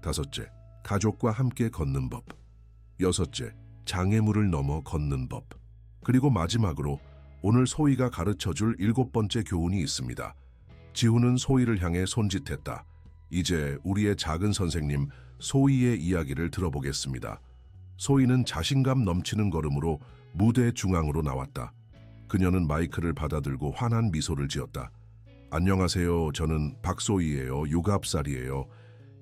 다섯째, 가족과 함께 걷는 법. 여섯째, 장애물을 넘어 걷는 법. 그리고 마지막으로 오늘 소희가 가르쳐줄 7번째 교훈이 있습니다. 지훈은 소희를 향해 손짓했다. 이제 우리의 작은 선생님 소희의 이야기를 들어보겠습니다. 소희는 자신감 넘치는 걸음으로 무대 중앙으로 나왔다. 그녀는 마이크를 받아들고 환한 미소를 지었다. 안녕하세요. 저는 박소희예요. 6살이에요.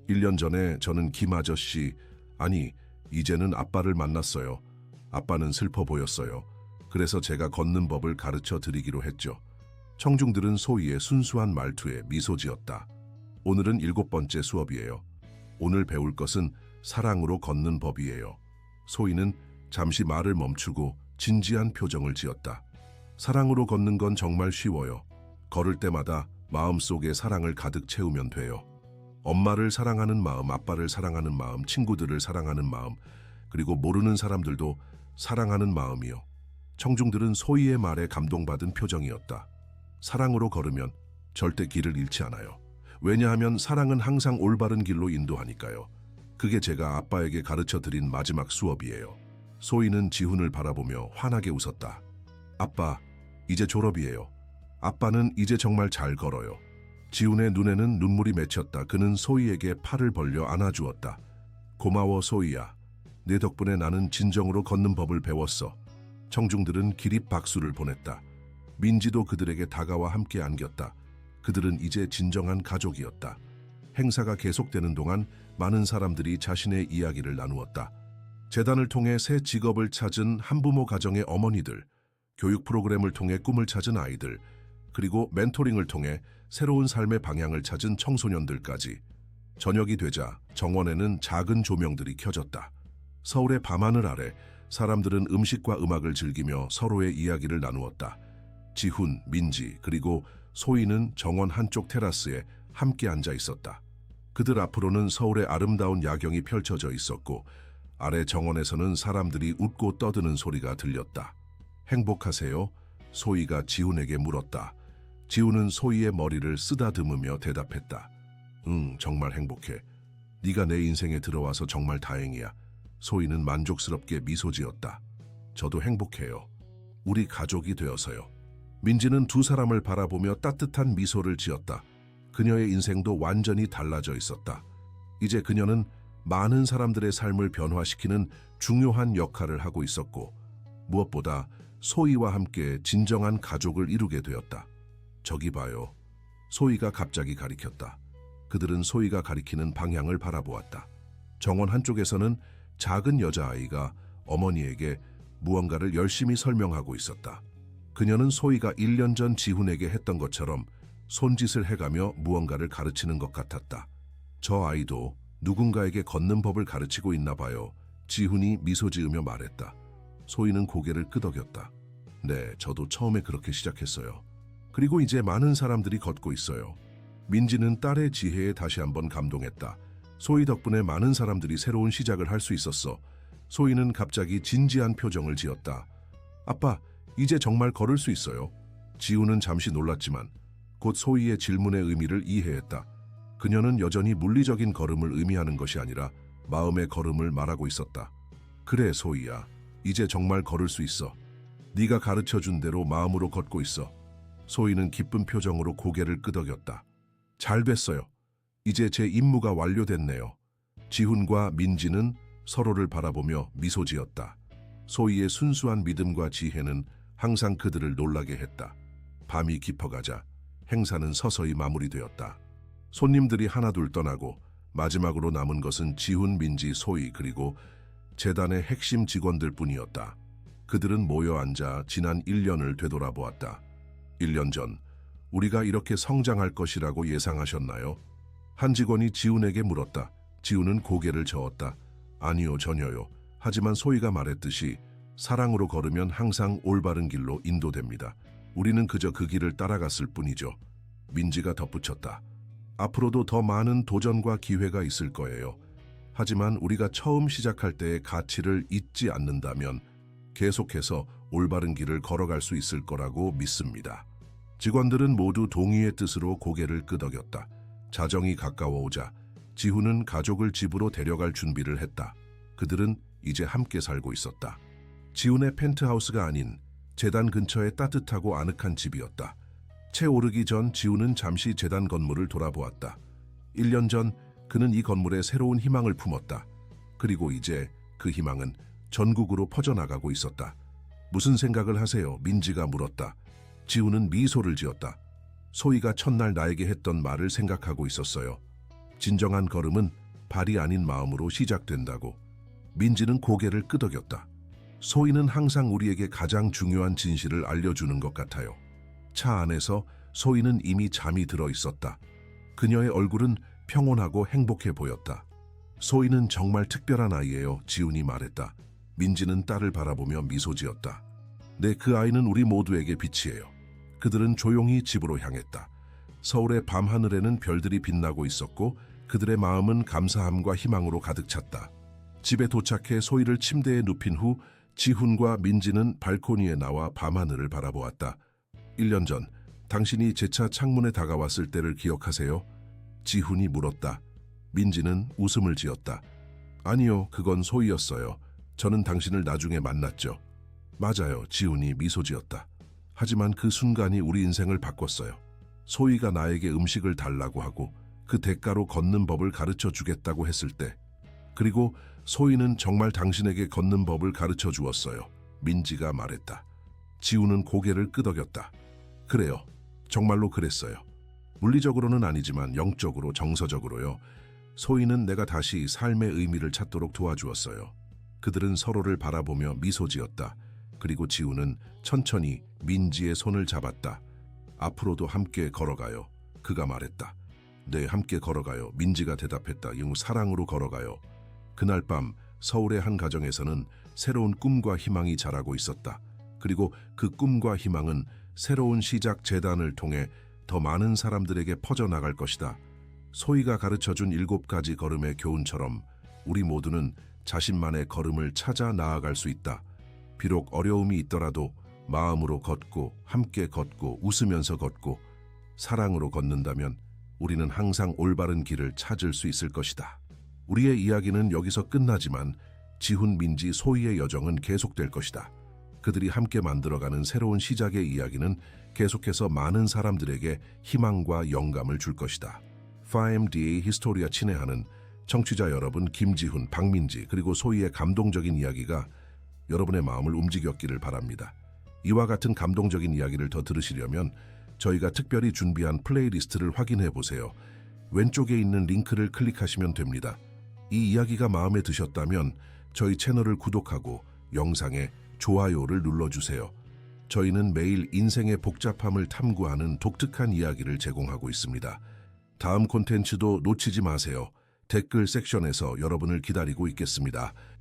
1년 전에 저는 김 아저씨, 아니 이제는 아빠를 만났어요. 아빠는 슬퍼 보였어요. 그래서 제가 걷는 법을 가르쳐 드리기로 했죠. 청중들은 소희의 순수한 말투에 미소 지었다. 오늘은 7번째 수업이에요. 오늘 배울 것은 사랑으로 걷는 법이에요. 소희는 잠시 말을 멈추고 진지한 표정을 지었다. 사랑으로 걷는 건 정말 쉬워요. 걸을 때마다 마음속에 사랑을 가득 채우면 돼요. 엄마를 사랑하는 마음, 아빠를 사랑하는 마음, 친구들을 사랑하는 마음, 그리고 모르는 사람들도 사랑하는 마음이요. 청중들은 소희의 말에 감동받은 표정이었다. 사랑으로 걸으면 절대 길을 잃지 않아요. 왜냐하면 사랑은 항상 올바른 길로 인도하니까요. 그게 제가 아빠에게 가르쳐 드린 마지막 수업이에요. 소희는 지훈을 바라보며 환하게 웃었다. 아빠, 이제 졸업이에요. 아빠는 이제 정말 잘 걸어요. 지훈의 눈에는 눈물이 맺혔다. 그는 소희에게 팔을 벌려 안아주었다. 고마워 소희야. 네 덕분에 나는 진정으로 걷는 법을 배웠어. 청중들은 기립 박수를 보냈다. 민지도 그들에게 다가와 함께 안겼다. 그들은 이제 진정한 가족이었다. 행사가 계속되는 동안 많은 사람들이 자신의 이야기를 나누었다. 재단을 통해 새 직업을 찾은 한부모 가정의 어머니들, 교육 프로그램을 통해 꿈을 찾은 아이들, 그리고 멘토링을 통해 새로운 삶의 방향을 찾은 청소년들까지. 저녁이 되자 정원에는 작은 조명들이 켜졌다. 서울의 밤하늘 아래 사람들은 음식과 음악을 즐기며 서로의 이야기를 나누었다. 지훈, 민지, 그리고 소희는 정원 한쪽 테라스에 함께 앉아 있었다. 그들 앞으로는 서울의 아름다운 야경이 펼쳐져 있었고 아래 정원에서는 사람들이 웃고 떠드는 소리가 들렸다. 행복하세요? 소희가 지훈에게 물었다. 지훈은 소희의 머리를 쓰다듬으며 대답했다. 응, 정말 행복해. 네가 내 인생에 들어와서 정말 다행이야. 소희는 만족스럽게 미소 지었다. 저도 행복해요. 우리 가족이 되어서요. 민지는 두 사람을 바라보며 따뜻한 미소를 지었다. 그녀의 인생도 완전히 달라져 있었다. 이제 그녀는 많은 사람들의 삶을 변화시키는 중요한 역할을 하고 있었고 무엇보다 소희와 함께 진정한 가족을 이루게 되었다. 저기 봐요. 소희가 갑자기 가리켰다. 그들은 소희가 가리키는 방향을 바라보았다. 정원 한쪽에서는 작은 여자아이가 어머니에게 무언가를 열심히 설명하고 있었다. 그녀는 소희가 1년 전 지훈에게 했던 것처럼 손짓을 해가며 무언가를 가르치는 것 같았다. 저 아이도 누군가에게 걷는 법을 가르치고 있나 봐요. 지훈이 미소 지으며 말했다. 소희는 고개를 끄덕였다. 네, 저도 처음에 그렇게 시작했어요. 그리고 이제 많은 사람들이 걷고 있어요. 민지는 딸의 지혜에 다시 한번 감동했다. 소희 덕분에 많은 사람들이 새로운 시작을 할 수 있었어. 소희는 갑자기 진지한 표정을 지었다. 아빠, 이제 정말 걸을 수 있어요? 지훈은 잠시 놀랐지만 곧 소희의 질문의 의미를 이해했다. 그녀는 여전히 물리적인 걸음을 의미하는 것이 아니라 마음의 걸음을 말하고 있었다. 그래, 소희야. 이제 정말 걸을 수 있어. 네가 가르쳐준 대로 마음으로 걷고 있어. 소희는 기쁜 표정으로 고개를 끄덕였다. 잘 됐어요. 이제 제 임무가 완료됐네요. 지훈과 민지는 서로를 바라보며 미소 지었다. 소희의 순수한 믿음과 지혜는 항상 그들을 놀라게 했다. 밤이 깊어가자 행사는 서서히 마무리되었다. 손님들이 하나둘 떠나고 마지막으로 남은 것은 지훈, 민지, 소희 그리고 재단의 핵심 직원들 뿐이었다. 그들은 모여 앉아 지난 1년을 되돌아보았다. 1년 전 우리가 이렇게 성장할 것이라고 예상하셨나요? 한 직원이 지훈에게 물었다. 지훈은 고개를 저었다. 아니요, 전혀요. 하지만 소희가 말했듯이 사랑으로 걸으면 항상 올바른 길로 인도됩니다. 우리는 그저 그 길을 따라갔을 뿐이죠. 민지가 덧붙였다. 앞으로도 더 많은 도전과 기회가 있을 거예요. 하지만 우리가 처음 시작할 때의 가치를 잊지 않는다면 계속해서 올바른 길을 걸어갈 수 있을 거라고 믿습니다. 직원들은 모두 동의의 뜻으로 고개를 끄덕였다. 자정이 가까워오자 지훈은 가족을 집으로 데려갈 준비를 했다. 그들은 이제 함께 살고 있었다. 지훈의 펜트하우스가 아닌 재단 근처의 따뜻하고 아늑한 집이었다. 채 오르기 전 지훈은 잠시 재단 건물을 돌아보았다. 1년 전 그는 이 건물에 새로운 희망을 품었다. 그리고 이제 그 희망은 전국으로 퍼져나가고 있었다. 무슨 생각을 하세요? 민지가 물었다. 지훈은 미소를 지었다. 소희가 첫날 나에게 했던 말을 생각하고 있었어요. 진정한 걸음은 발이 아닌 마음으로 시작된다고. 민지는 고개를 끄덕였다. 소희는 항상 우리에게 가장 중요한 진실을 알려주는 것 같아요. 차 안에서 소희는 이미 잠이 들어 있었다. 그녀의 얼굴은 평온하고 행복해 보였다. 소희는 정말 특별한 아이예요, 지훈이 말했다. 민지는 딸을 바라보며 미소 지었다. 네, 그 아이는 우리 모두에게 빛이에요. 그들은 조용히 집으로 향했다. 서울의 밤하늘에는 별들이 빛나고 있었고 그들의 마음은 감사함과 희망으로 가득 찼다. 집에 도착해 소희를 침대에 눕힌 후 지훈과 민지는 발코니에 나와 밤하늘을 바라보았다. 1년 전 당신이 제 차 창문에 다가왔을 때를 기억하세요? 지훈이 물었다. 민지는 웃음을 지었다. 아니요, 그건 소희였어요. 저는 당신을 나중에 만났죠. 맞아요, 지훈이 미소 지었다. 하지만 그 순간이 우리 인생을 바꿨어요. 소희가 나에게 음식을 달라고 하고 그 대가로 걷는 법을 가르쳐 주겠다고 했을 때, 그리고 소희는 정말 당신에게 걷는 법을 가르쳐 주었어요. 민지가 말했다. 지훈은 고개를 끄덕였다. 그래요. 정말로 그랬어요. 물리적으로는 아니지만 영적으로, 정서적으로요. 소희는 내가 다시 삶의 의미를 찾도록 도와주었어요. 그들은 서로를 바라보며 미소 지었다. 그리고 지훈은 천천히 민지의 손을 잡았다. 앞으로도 함께 걸어가요. 그가 말했다. 네, 함께 걸어가요. 민지가 대답했다. 사랑으로 걸어가요. 그날 밤 서울의 한 가정에서는 새로운 꿈과 희망이 자라고 있었다. 그리고 그 꿈과 희망은 새로운 시작 재단을 통해 더 많은 사람들에게 퍼져나갈 것이다. 소희가 가르쳐준 7가지 걸음의 교훈처럼 우리 모두는 자신만의 걸음을 찾아 나아갈 수 있다. 비록 어려움이 있더라도 마음으로 걷고 함께 걷고 웃으면서 걷고 사랑으로 걷는다면 우리는 항상 올바른 길을 찾을 수 있을 것이다. 우리의 이야기는 여기서 끝나지만 지훈, 민지, 소희의 여정은 계속될 것이다. 그들이 함께 만들어가는 새로운 시작의 이야기는 계속해서 많은 사람들에게 희망과 영감을 줄 것이다. 5MDA 히스토리아 친애하는 청취자 여러분, 김지훈, 박민지 그리고 소희의 감동적인 이야기가 여러분의 마음을 움직였기를 바랍니다. 이와 같은 감동적인 이야기를 더 들으시려면 저희가 특별히 준비한 플레이리스트를 확인해 보세요. 왼쪽에 있는 링크를 클릭하시면 됩니다. 이 이야기가 마음에 드셨다면 저희 채널을 구독하고 영상에 좋아요를 눌러주세요. 저희는 매일 인생의 복잡함을 탐구하는 독특한 이야기를 제공하고 있습니다. 다음 콘텐츠도 놓치지 마세요. 댓글 섹션에서 여러분을 기다리고 있겠습니다.